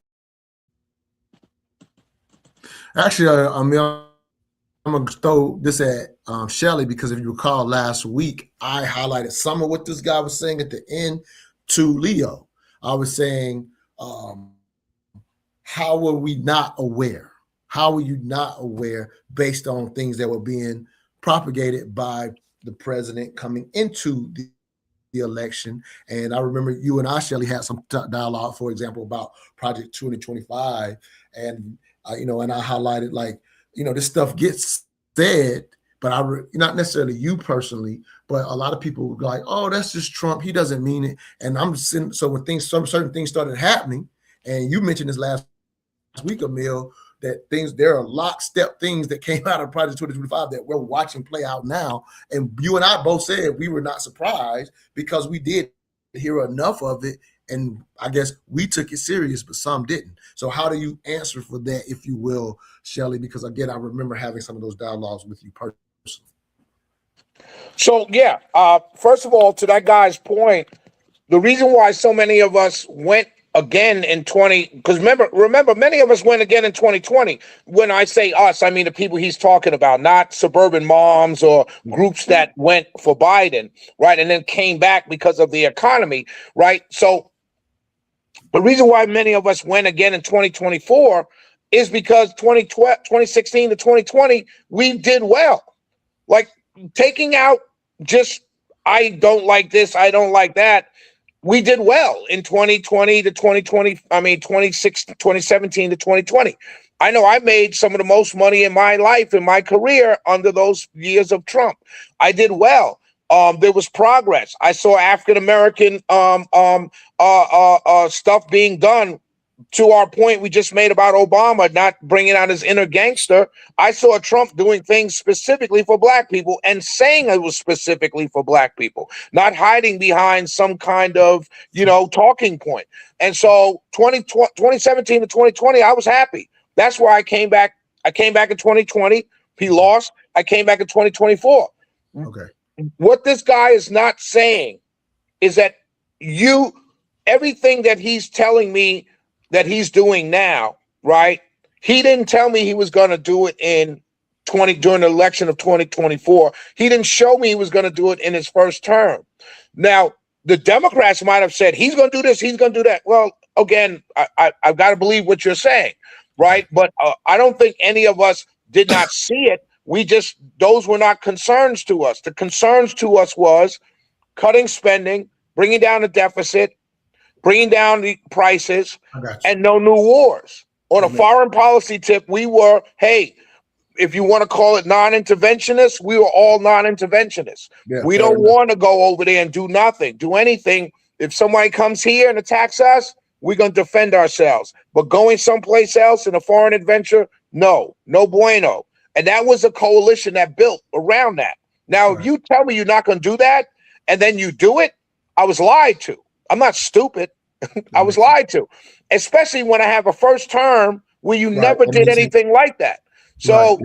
Actually, I'm going to throw this at Shelley, because if you recall last week, I highlighted some of what this guy was saying at the end to Leo. I was saying, how were we not aware? How were you not aware based on things that were being propagated by the president coming into the election? And I remember you and I, Shelley, had some dialogue, for example, about Project 2025. And, and I highlighted, like, this stuff gets said, but not necessarily you personally, but a lot of people were like, oh, that's just Trump. He doesn't mean it. And I'm just saying, so when certain things started happening, and you mentioned this last week, Emil, that there are lockstep things that came out of Project 2025 that we're watching play out now. And you and I both said we were not surprised because we did hear enough of it. And I guess we took it serious, but some didn't. So how do you answer for that, if you will, Shelley? Because again, I remember having some of those dialogues with you personally. So, yeah, first of all, to that guy's point, the reason why so many of us went again in because remember, many of us went again in 2020. When I say us, I mean the people he's talking about, not suburban moms or groups that went for Biden, right? And then came back because of the economy, right? So the reason why many of us went again in 2024 is because 2016 to 2020, we did well. Like, taking out just, I don't like this, I don't like that, we did well in 2020 to 2020. 2017 to 2020. I know I made some of the most money in my life, in my career, under those years of Trump. I did well. There was progress. I saw African-American stuff being done. To our point we just made about Obama not bringing out his inner gangster, I saw Trump doing things specifically for black people and saying it was specifically for black people, not hiding behind some kind of, talking point. And so 2017 to 2020, I was happy. That's why I came back. I came back in 2020. He lost. I came back in 2024. Okay. What this guy is not saying is that everything that he's telling me that he's doing now, right? He didn't tell me he was going to do it during the election of 2024. He didn't show me he was going to do it in his first term. Now, the Democrats might have said he's going to do this, he's going to do that. Well, again, I've got to believe what you're saying, right? But I don't think any of us did not see it. Those were not concerns to us. The concerns to us was cutting spending, bringing down the deficit, bringing down the prices, and no new wars. On a foreign policy tip, we were, hey, if you want to call it non-interventionists, we were all non-interventionists. Yeah, we don't want to go over there and do nothing, do anything. If somebody comes here and attacks us, we're going to defend ourselves. But going someplace else in a foreign adventure, no bueno. And that was a coalition that built around that. Now, if you tell me you're not going to do that, and then you do it, I was lied to. I'm not stupid. I was lied to, especially when I have a first term where you never did anything like that. So,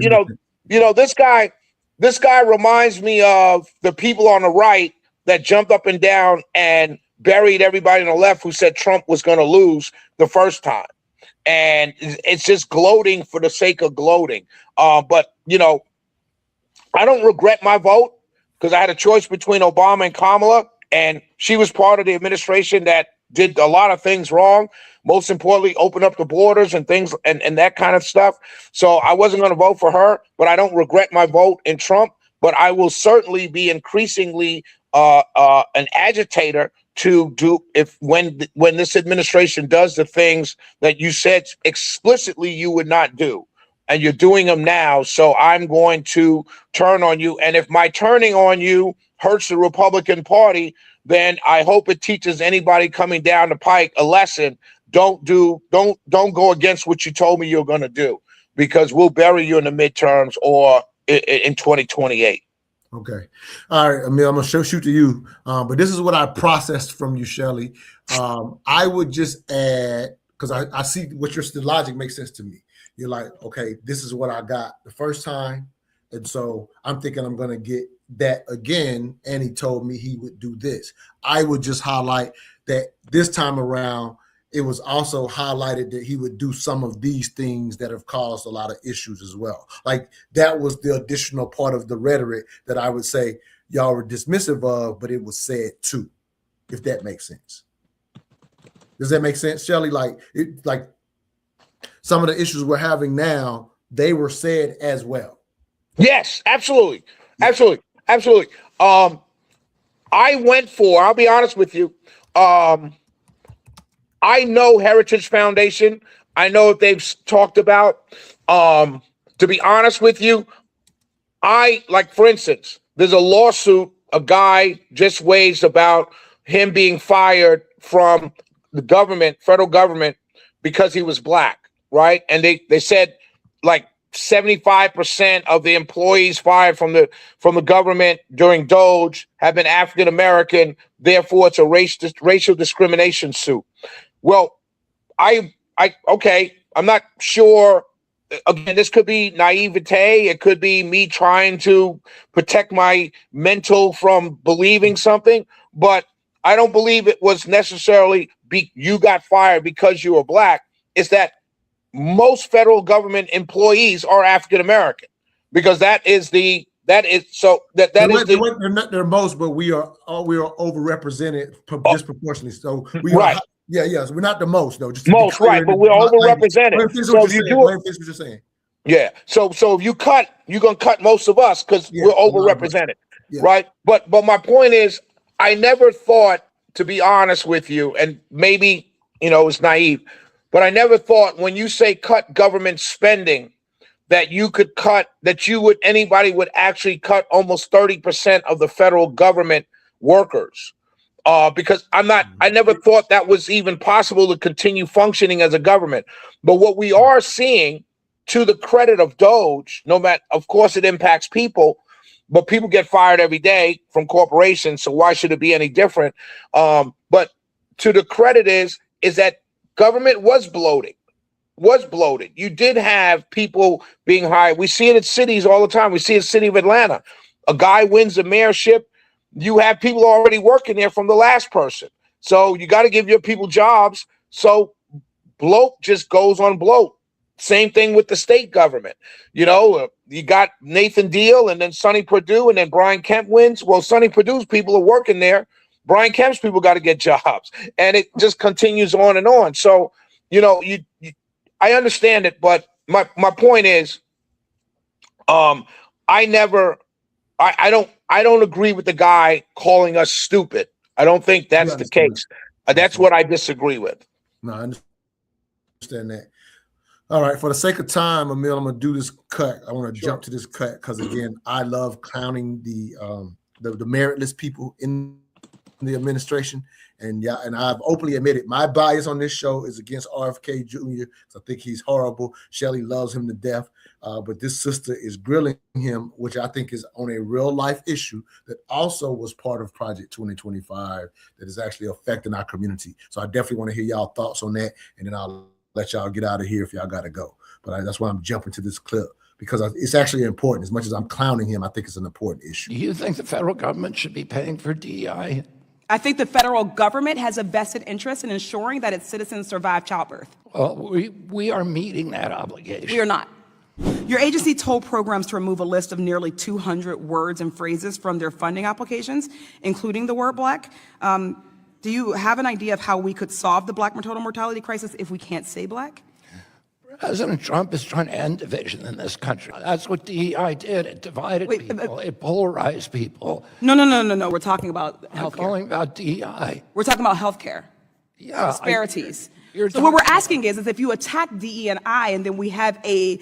this guy reminds me of the people on the right that jumped up and down and buried everybody on the left who said Trump was going to lose the first time. And it's just gloating for the sake of gloating. But I don't regret my vote because I had a choice between Obama and Kamala. And she was part of the administration that did a lot of things wrong. Most importantly, open up the borders and things and that kind of stuff. So I wasn't going to vote for her, but I don't regret my vote in Trump. But I will certainly be increasingly an agitator to do when this administration does the things that you said explicitly you would not do. And you're doing them now. So I'm going to turn on you. And if my turning on you hurts the Republican Party, then I hope it teaches anybody coming down the pike a lesson. Don't go against what you told me you're going to do, because we'll bury you in the midterms or in 2028. Okay. All right, Emil, I'm going to shoot to you. But this is what I processed from you, Shelley. I would just add, because I see what the logic makes sense to me. You're like, okay, this is what I got the first time. And so I'm thinking I'm going to get that again. And he told me he would do this. I would just highlight that this time around, it was also highlighted that he would do some of these things that have caused a lot of issues as well. Like that was the additional part of the rhetoric that I would say y'all were dismissive of, but it was said too, if that makes sense. Does that make sense, Shelley? Like some of the issues we're having now, they were said as well. Yes, absolutely. Absolutely. Absolutely. I'll be honest with you. I know Heritage Foundation. I know what they've talked about. To be honest with you, for instance, there's a lawsuit, a guy just waged about him being fired from the government, federal government, because he was black, right? And they said like 75% of the employees fired from the government during Doge have been African American. Therefore, it's a racial discrimination suit. Well, okay, I'm not sure. Again, this could be naivete. It could be me trying to protect my mental from believing something, but I don't believe it was necessarily you got fired because you were black. It's that most federal government employees are African American, because they're most, but we are overrepresented disproportionately. So we right. are. Yes, we're not the most though. Just most, right, but we're overrepresented. So if you do it, what you're saying. Yeah. So if you cut, you're gonna cut most of us because we're overrepresented, right? But my point is, I never thought, to be honest with you, and maybe it's naive, but I never thought when you say cut government spending that anybody would actually cut almost 30% of the federal government workers. Because I never thought that was even possible to continue functioning as a government. But what we are seeing, to the credit of Doge, of course it impacts people, but people get fired every day from corporations. So why should it be any different? But to the credit is that government was bloated. You did have people being hired. We see it in cities all the time. We see it in the city of Atlanta. A guy wins the mayorship. You have people already working there from the last person. So you got to give your people jobs. So bloat just goes on bloat. Same thing with the state government. You got Nathan Deal and then Sonny Perdue and then Brian Kemp wins. Well, Sonny Perdue's people are working there. Brian Kemp's people got to get jobs. And it just continues on and on. So, I understand it. But my point is, I don't agree with the guy calling us stupid. I don't think that's the case. That's what I disagree with. No, I understand that. All right, for the sake of time, Emil, I'm gonna do this cut. I want to jump to this cut because again, I love clowning the meritless people in the administration. And I've openly admitted my bias on this show is against RFK Jr. because I think he's horrible. Shelley loves him to death. But this sister is grilling him, which I think is on a real life issue that also was part of Project 2025 that is actually affecting our community. So I definitely want to hear y'all thoughts on that. And then I'll let y'all get out of here if y'all got to go. But that's why I'm jumping to this clip, because it's actually important. As much as I'm clowning him, I think it's an important issue. Do you think the federal government should be paying for DEI? I think the federal government has a vested interest in ensuring that its citizens survive childbirth. Well, we are meeting that obligation. We are not. Your agency told programs to remove a list of nearly 200 words and phrases from their funding applications, including the word black. Do you have an idea of how we could solve the black maternal mortality crisis if we can't say black? President Trump is trying to end division in this country. That's what DEI did. It divided people. It polarized people. No. We're talking about healthcare. I'm calling about DEI. We're talking about healthcare. Yeah. Disparities. So what we're asking is if you attack DE&I and then we have a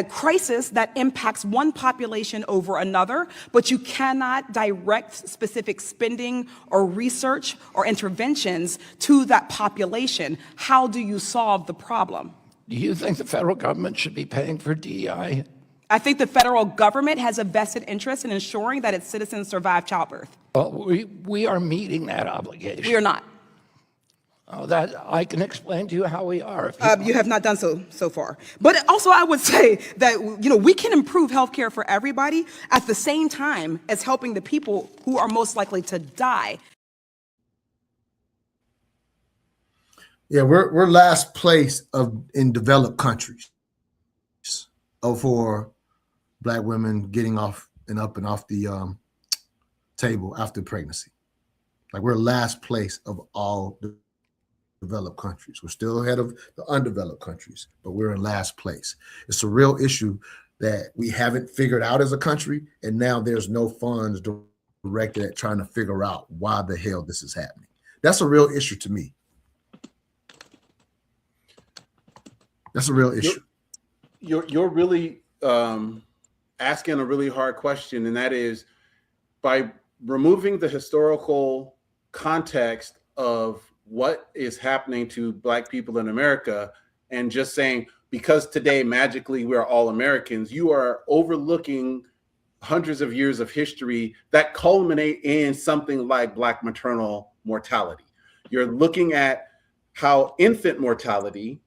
crisis that impacts one population over another, but you cannot direct specific spending or research or interventions to that population, how do you solve the problem? Do you think the federal government should be paying for DEI? I think the federal government has a vested interest in ensuring that its citizens survive childbirth. Well, we are meeting that obligation. We are not. Oh, that I can explain to you how we are. You have not done so far. But also, I would say that we can improve healthcare for everybody at the same time as helping the people who are most likely to die. Yeah, we're last place in developed countries for Black women getting off and up and off the table after pregnancy. Like we're last place of all developed countries. We're still ahead of the undeveloped countries, but we're in last place. It's a real issue that we haven't figured out as a country, and now there's no funds directed at trying to figure out why the hell this is happening. That's a real issue to me. That's a real issue. You're really asking a really hard question, and that is, by removing the historical context of what is happening to Black people in America and just saying, because today magically we're all Americans, you are overlooking hundreds of years of history that culminate in something like Black maternal mortality. You're looking at how infant mortality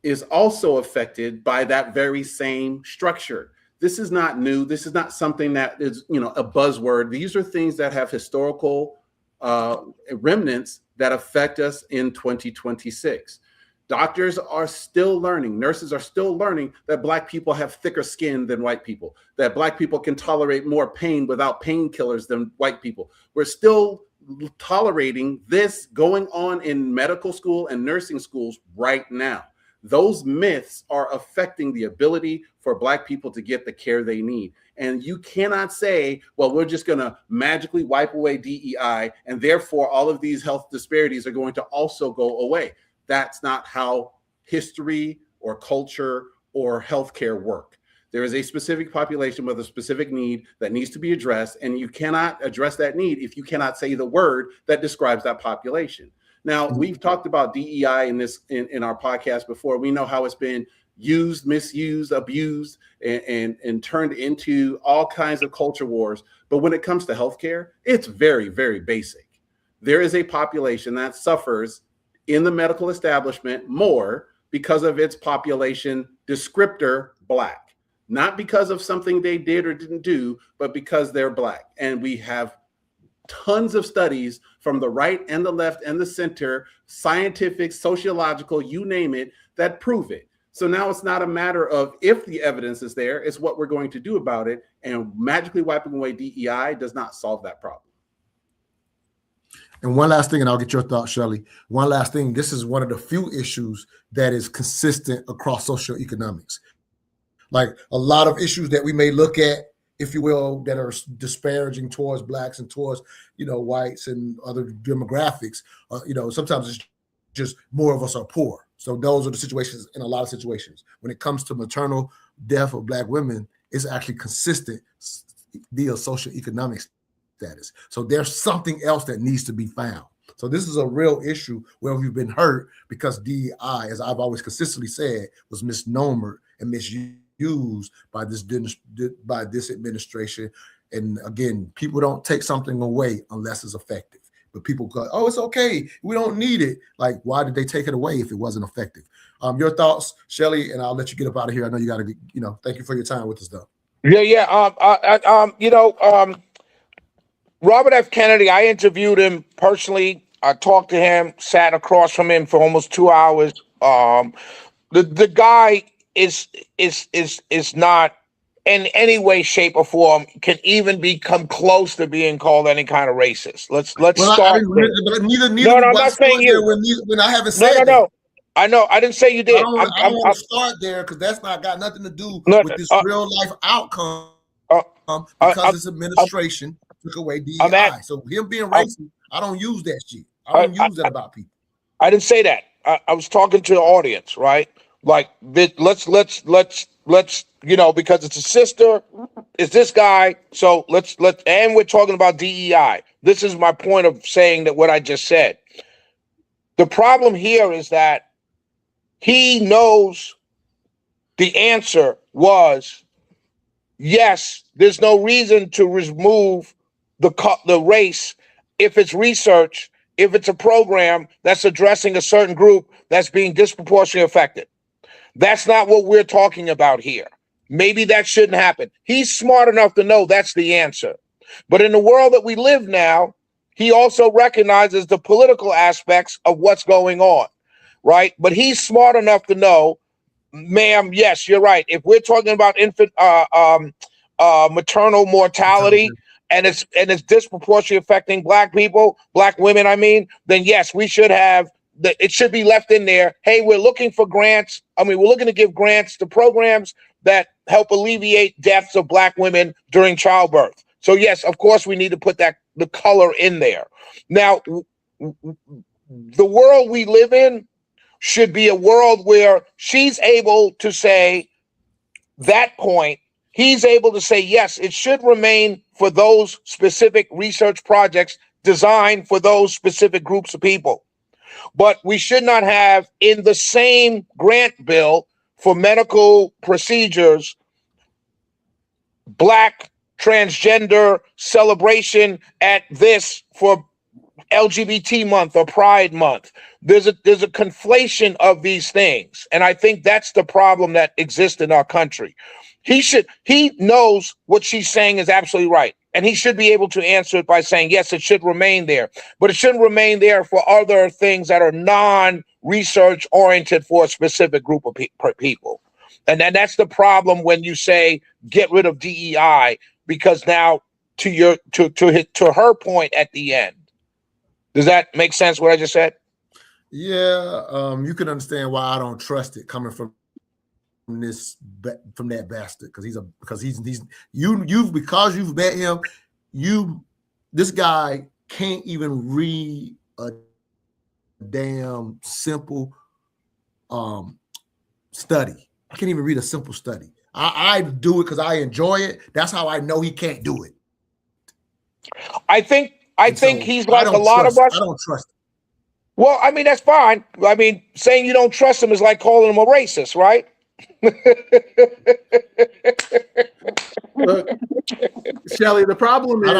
is also affected by that very same structure. This is not new. This is not something that is, a buzzword. These are things that have historical remnants that affect us in 2026. Doctors are still learning, nurses are still learning that Black people have thicker skin than white people, that Black people can tolerate more pain without painkillers than white people. We're still tolerating this going on in medical school and nursing schools right now. Those myths are affecting the ability for Black people to get the care they need. And you cannot say, well, we're just going to magically wipe away DEI, and therefore all of these health disparities are going to also go away. That's not how history or culture or healthcare work. There is a specific population with a specific need that needs to be addressed, and you cannot address that need if you cannot say the word that describes that population. Now, we've talked about DEI in our podcast before. We know how it's been used, misused, abused, and turned into all kinds of culture wars. But when it comes to healthcare, it's very, very basic. There is a population that suffers in the medical establishment more because of its population descriptor Black, not because of something they did or didn't do, but because they're Black. And we have tons of studies from the right and the left and the center, scientific, sociological, you name it, that prove it. So now it's not a matter of if the evidence is there, it's what we're going to do about it. And magically wiping away DEI does not solve that problem. And one last thing, and I'll get your thoughts, Shelley. One last thing, this is one of the few issues that is consistent across socioeconomics. Like a lot of issues that we may look at, if you will, that are disparaging towards Blacks and towards, whites and other demographics, sometimes it's just more of us are poor. So those are the situations in a lot of situations. When it comes to maternal death of Black women, it's actually consistent via socioeconomic status. So there's something else that needs to be found. So this is a real issue where we've been hurt because DEI, as I've always consistently said, was misnomered and misused by this administration. And again, people don't take something away unless it's effective. But people go, oh, it's okay, we don't need it. Like, why did they take it away if it wasn't effective? Your thoughts, Shelley, and I'll let you get up out of here. I know you got to, thank you for your time with us, though. Robert F. Kennedy, I interviewed him personally. I talked to him, sat across from him for almost 2 hours. The guy is not in any way, shape, or form can even become close to being called any kind of racist. Let's start. Neither no, I'm not saying you. When I haven't said no. I know. I didn't say you did. I don't want to start there because that's not got nothing to do with this real life outcome. Because this administration took away DEI. So him being racist, I don't use that shit. I don't use that about people. I didn't say that. I was talking to the audience, right? Like, let's because it's a sister, it's this guy. So and we're talking about DEI. This is my point of saying that what I just said. The problem here is that he knows the answer was yes, there's no reason to remove the race if it's research, if it's a program that's addressing a certain group that's being disproportionately affected. That's not what we're talking about here. Maybe that shouldn't happen. He's smart enough to know that's the answer. But in the world that we live now, he also recognizes the political aspects of what's going on, right? But he's smart enough to know, ma'am, yes, you're right. If we're talking about infant maternal mortality and it's disproportionately affecting Black people, Black women, then yes, we should have it should be left in there. Hey, we're looking for grants. I mean, we're looking to give grants to programs that help alleviate deaths of Black women during childbirth. So yes, of course, we need to put the color in there. Now, the world we live in should be a world where she's able to say that point. He's able to say, yes, it should remain for those specific research projects designed for those specific groups of people. But we should not have in the same grant bill for medical procedures, Black transgender celebration at this for LGBT month or Pride month. There's a conflation of these things. And I think that's the problem that exists in our country. He knows what she's saying is absolutely right. And he should be able to answer it by saying, yes, it should remain there, but it shouldn't remain there for other things that are non-research oriented for a specific group of people. And then that's the problem when you say, get rid of DEI, because now to her point at the end, does that make sense what I just said? Yeah, you can understand why I don't trust it coming from that bastard, because you've met him, this guy can't even read a damn simple study. I can't even read a simple study. I do it because I enjoy it. That's how I know he can't do it. I think he's like a lot of us. I don't trust him. Well, I mean, that's fine. I mean, saying you don't trust him is like calling him a racist, right? Look, Shelly, the problem is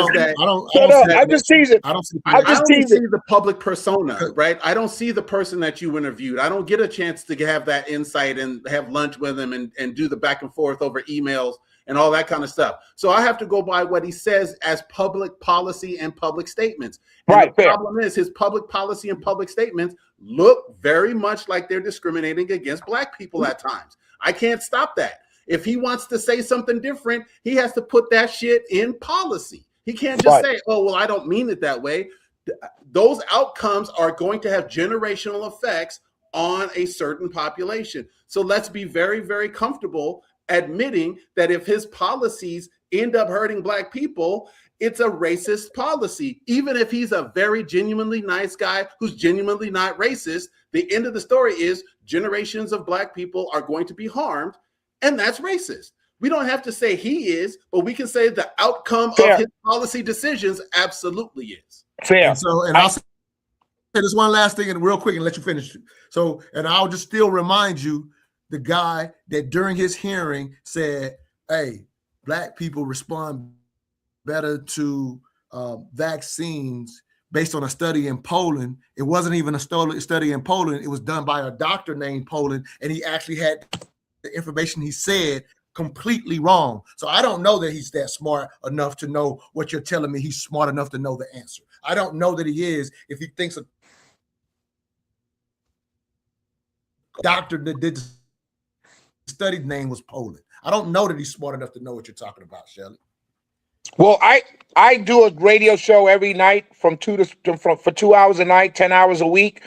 I'm just teasing. I don't see the public persona, right? I don't see the person that you interviewed. I don't get a chance to have that insight and have lunch with him and do the back and forth over emails and all that kind of stuff. So I have to go by what he says as public policy and public statements. And right. The problem is his public policy and public statements look very much like they're discriminating against Black people at times. I can't stop that. If he wants to say something different, he has to put that shit in policy. He can't just say, oh, well, I don't mean it that way. Those outcomes are going to have generational effects on a certain population. So let's be very, very comfortable admitting that if his policies end up hurting Black people, it's a racist policy. Even if he's a very genuinely nice guy who's genuinely not racist, the end of the story is generations of Black people are going to be harmed, and that's racist. We don't have to say he is, but we can say the outcome of his policy decisions absolutely is. Fair. And I'll say this one last thing and real quick and let you finish. So, and I'll just still remind you, the guy that during his hearing said, hey, Black people respond better to vaccines based on a study in Poland. It wasn't even a study in Poland. It was done by a doctor named Poland, and he actually had the information he said completely wrong. So I don't know that he's that smart enough to know what you're telling me. He's smart enough to know the answer. I don't know that he is if he thinks a doctor that did the study name was Poland. I don't know that he's smart enough to know what you're talking about, Shelley. Well, I do a radio show every night for 2 hours a night, 10 hours a week.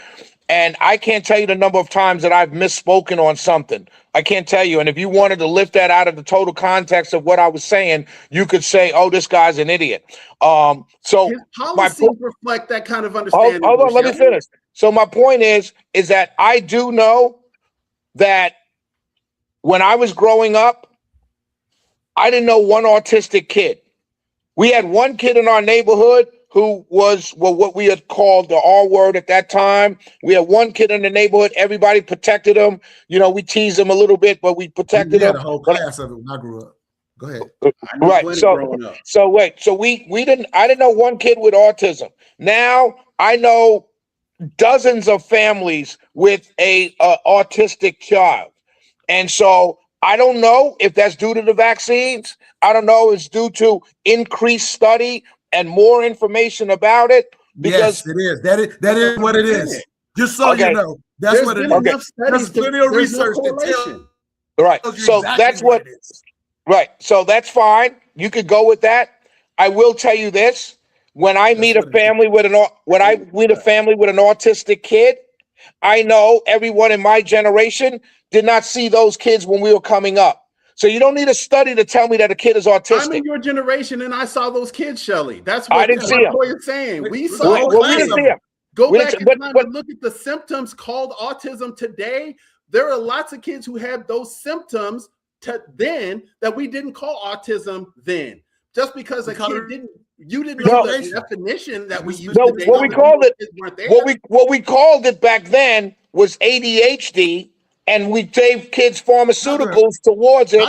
And I can't tell you the number of times that I've misspoken on something. I can't tell you. And if you wanted to lift that out of the total context of what I was saying, you could say, oh, this guy's an idiot. So his policies reflect that kind of understanding. Hold on, let me finish. So my point is that I do know that when I was growing up, I didn't know one autistic kid. We had one kid in our neighborhood who was what we had called the R word at that time. We had one kid in the neighborhood. Everybody protected him. You know, we teased him a little bit, but we protected him. The whole class of it when I grew up. Go ahead. Right. I didn't know one kid with autism. Now I know dozens of families with a autistic child. And so I don't know if that's due to the vaccines. I don't know if it's due to increased study and more information about it. Because yes, it is. That is what it is. Just so you know, that's what it is. There's plenty of research to tell. Right. So exactly that's what it is. Right. So that's fine. You could go with that. I will tell you this: when I meet a family with an autistic kid, I know everyone in my generation did not see those kids when we were coming up. So you don't need a study to tell me that a kid is autistic. I'm in your generation and I saw those kids, Shelley. That's what I didn't see them. Montoya's saying. We Well, saw we didn't see them. Go back in time and look at the symptoms called autism today. There are lots of kids who have those symptoms then that we didn't call autism then. Just because a kid you didn't know the definition that we used today. What we called it back then was ADHD, and we gave kids pharmaceuticals towards it.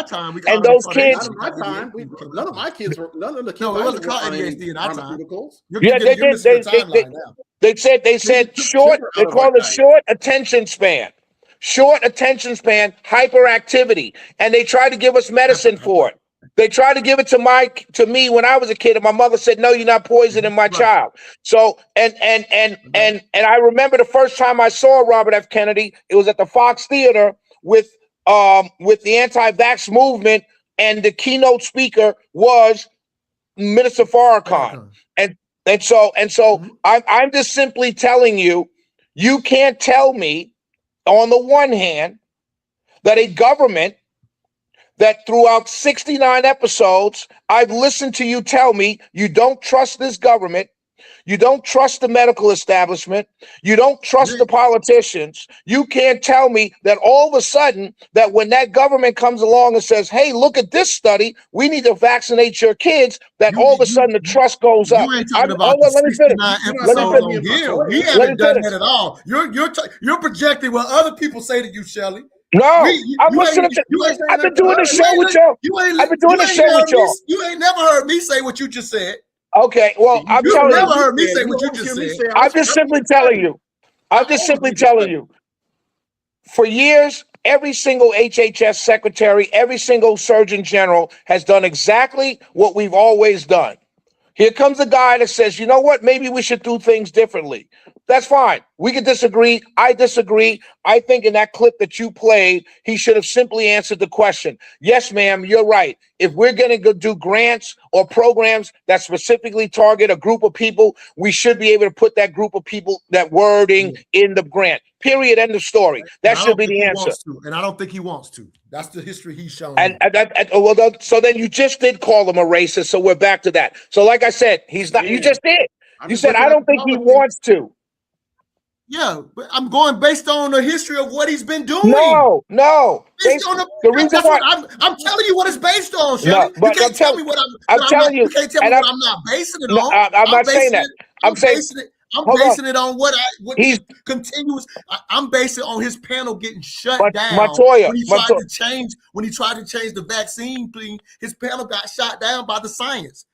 And those kids, none of the kids were ADHD in our time. Yeah, they said short. They called it short attention span. Short attention span, hyperactivity, and they tried to give us medicine for it. They tried to give it to me when I was a kid, and my mother said, "No, you're not poisoning my child." So, and I remember the first time I saw Robert F. Kennedy, it was at the Fox Theater with the anti-vax movement, and the keynote speaker was Minister Farrakhan, and so I'm just simply telling you, you can't tell me, on the one hand, that a government that throughout 69 episodes, I've listened to you tell me you don't trust this government, you don't trust the medical establishment, you don't trust the politicians. You can't tell me that all of a sudden, that when that government comes along and says, hey, look at this study, we need to vaccinate your kids, that all of a sudden the trust goes up. You ain't talking about the 69 episodes on here. We haven't done that at all. You're projecting what other people say to you, Shelley. No, I've been doing this show with y'all. I've been doing this show with y'all. You ain't never heard me say what you just said. Okay, well, I'm you telling you. You never heard me say what you just said. I'm just simply telling you. I'm just simply telling you. For years, every single HHS secretary, every single surgeon general has done exactly what we've always done. Here comes a guy that says, you know what, maybe we should do things differently. That's fine. We can disagree. I disagree. I think in that clip that you played, he should have simply answered the question. Yes, ma'am, you're right. If we're going to go do grants or programs that specifically target a group of people, we should be able to put that group of people, that wording in the grant. Period. End of story. That should be the answer. And I don't think he wants to. That's the history he's shown. So then you just did call him a racist. So we're back to that. So like I said, he's not. You just did. You said, I don't think he wants to. Yeah, but I'm going based on the history of what he's been doing. No. Based on the reason why I'm telling you what it's based on, Shelley. No, you can't tell me what I'm telling you. You can't tell me what I'm not basing it on. I'm not saying that. I'm basing it on what he's continuous. I'm basing it on his panel getting shut down. Montoya, when he tried to change the vaccine thing, his panel got shot down by the science.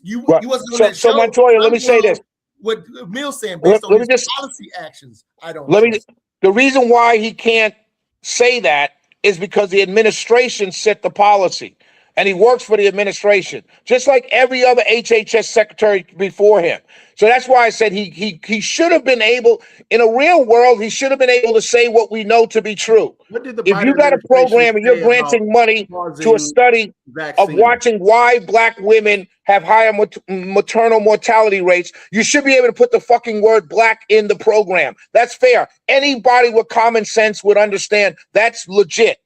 You wasn't on that show. So Montoya, let me say this. What Mill's saying based on his policy actions, the reason why he can't say that is because the administration set the policy, and he works for the administration, just like every other HHS secretary before him. So that's why I said he should have been able, in a real world, he should have been able to say what we know to be true. If you got a program and you're granting money to a study of watching why black women have higher maternal mortality rates, you should be able to put the fucking word black in the program. That's fair. Anybody with common sense would understand that's legit.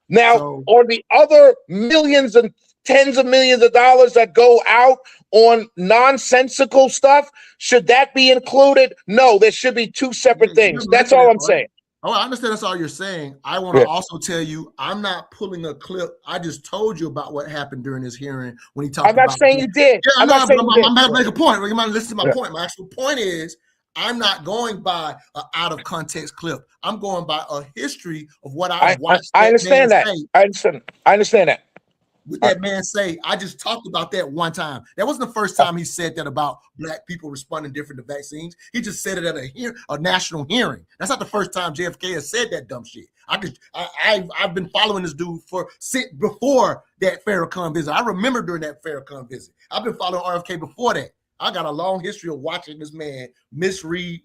Now, on the other millions and tens of millions of dollars that go out on nonsensical stuff, should that be included? No, there should be two separate things. That's all I'm saying. Oh, I understand that's all you're saying. I want to also tell you, I'm not pulling a clip. I just told you about what happened during this hearing when he talked about. I'm not saying you did. Yeah, I'm about to make a point. You might listen to my point. My actual point is, I'm not going by an out of context clip. I'm going by a history of what I watched. I understand that. I understand that. What that man say, I just talked about that one time. That wasn't the first time he said that about black people responding different to vaccines. He just said it at a national hearing. That's not the first time JFK has said that dumb shit. I've been following this dude before that Farrakhan visit. I remember during that Farrakhan visit. I've been following RFK before that. I got a long history of watching this man misread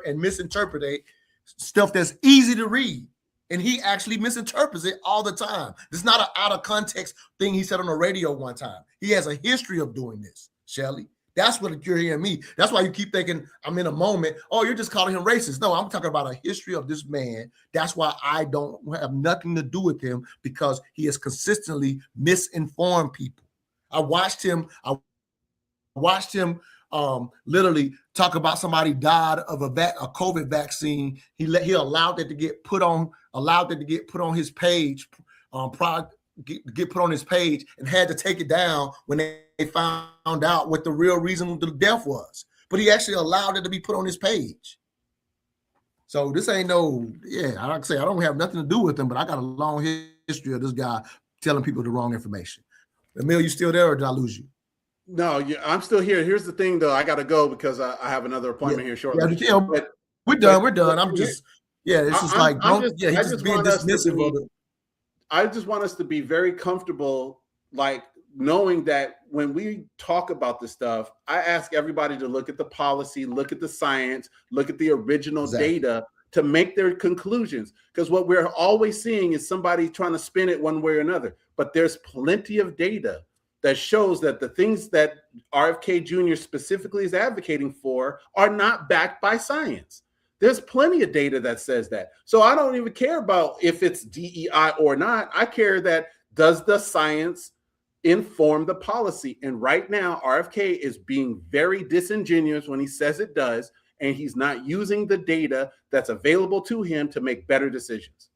and misinterpret stuff that's easy to read. And he actually misinterprets it all the time. This is not an out of context thing he said on the radio one time. He has a history of doing this, Shelley. That's what you're hearing me. That's why you keep thinking I'm in a moment. Oh, you're just calling him racist. No, I'm talking about a history of this man. That's why I don't have nothing to do with him, because he has consistently misinformed people. I watched him literally talk about somebody died of a COVID vaccine. He allowed that to get put on his page, get put on his page, and had to take it down when they found out what the real reason of the death was. But he actually allowed it to be put on his page. So this ain't like I say, I don't have nothing to do with him, but I got a long history of this guy telling people the wrong information. Emil, you still there, or did I lose you? No, I'm still here. Here's the thing, though. I got to go because I have another appointment here shortly. Yeah, we're done. It's just like, I just want us to be very comfortable, like knowing that when we talk about this stuff, I ask everybody to look at the policy, look at the science, look at the original data to make their conclusions. Because what we're always seeing is somebody trying to spin it one way or another. But there's plenty of data that shows that the things that RFK Jr. specifically is advocating for are not backed by science. There's plenty of data that says that. So I don't even care about if it's DEI or not. I care that, does the science inform the policy? And right now, RFK is being very disingenuous when he says it does, and he's not using the data that's available to him to make better decisions.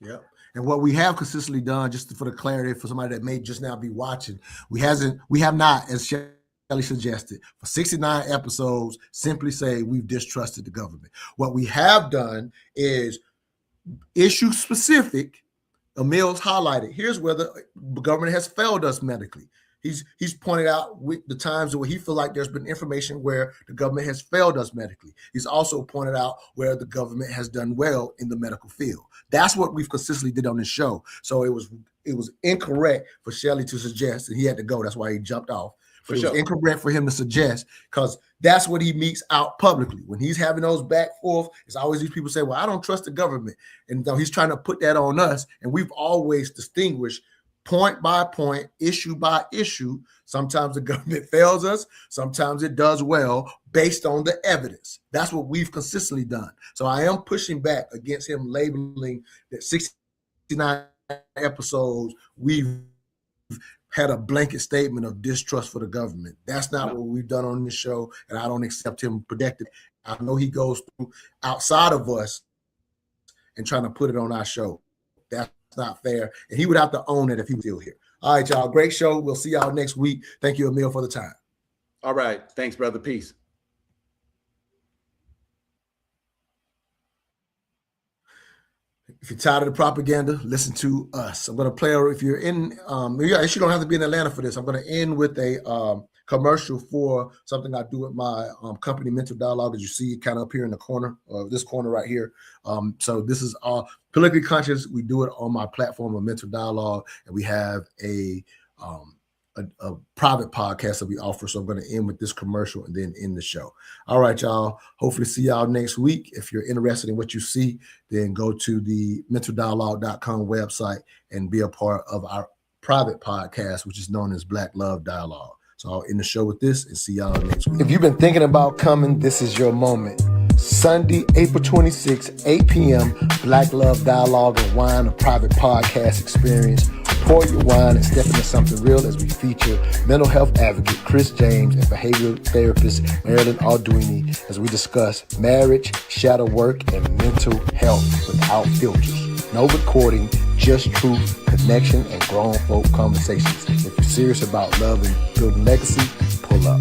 Yep. And what we have consistently done, just for the clarity for somebody that may just now be watching, we have not, as Shelley suggested, for 69 episodes, simply say we've distrusted the government. What we have done is issue specific. Emil's highlighted. Here's where the government has failed us medically. He's pointed out the times where he feels like there's been information where the government has failed us medically. He's also pointed out where the government has done well in the medical field. That's what we've consistently did on this show. So it was incorrect for Shelley to suggest, and he had to go. That's why he jumped off. But it was incorrect for him to suggest, because that's what he meets out publicly. When he's having those back forth, it's always these people say, well, I don't trust the government. And he's trying to put that on us. And we've always distinguished point by point, issue by issue. Sometimes the government fails us. Sometimes it does well based on the evidence. That's what we've consistently done. So I am pushing back against him labeling that 69 episodes we've had a blanket statement of distrust for the government. That's not what we've done on this show, and I don't accept him predicting. I know he goes through outside of us and trying to put it on our show. That's not fair, and he would have to own it if he was still here. All right, y'all, great show. We'll see y'all next week. Thank you, Emil, for the time. All right, thanks, brother. Peace. If you're tired of the propaganda, listen to us. I'm going to play, if you're in, you don't have to be in Atlanta for this. I'm going to end with a commercial for something I do with my company, Mental Dialogue, as you see kind of up here in the corner, this corner right here. So this is politically conscious. We do it on my platform of Mental Dialogue, and we have a private podcast that we offer. So I'm going to end with this commercial and then end the show. All right, y'all. Hopefully see y'all next week. If you're interested in what you see, then go to the mentaldialogue.com website and be a part of our private podcast, which is known as Black Love Dialogue. So I'll end the show with this and see y'all next week. If you've been thinking about coming, this is your moment. Sunday, April 26th, 8 p.m., Black Love Dialogue and Wine, a private podcast experience. Pour your wine and step into something real as we feature mental health advocate Chris James and behavioral therapist Marilyn Arduini as we discuss marriage, shadow work, and mental health without filters. No recording, just truth, connection, and grown folk conversations. If you're serious about love and building legacy, pull up.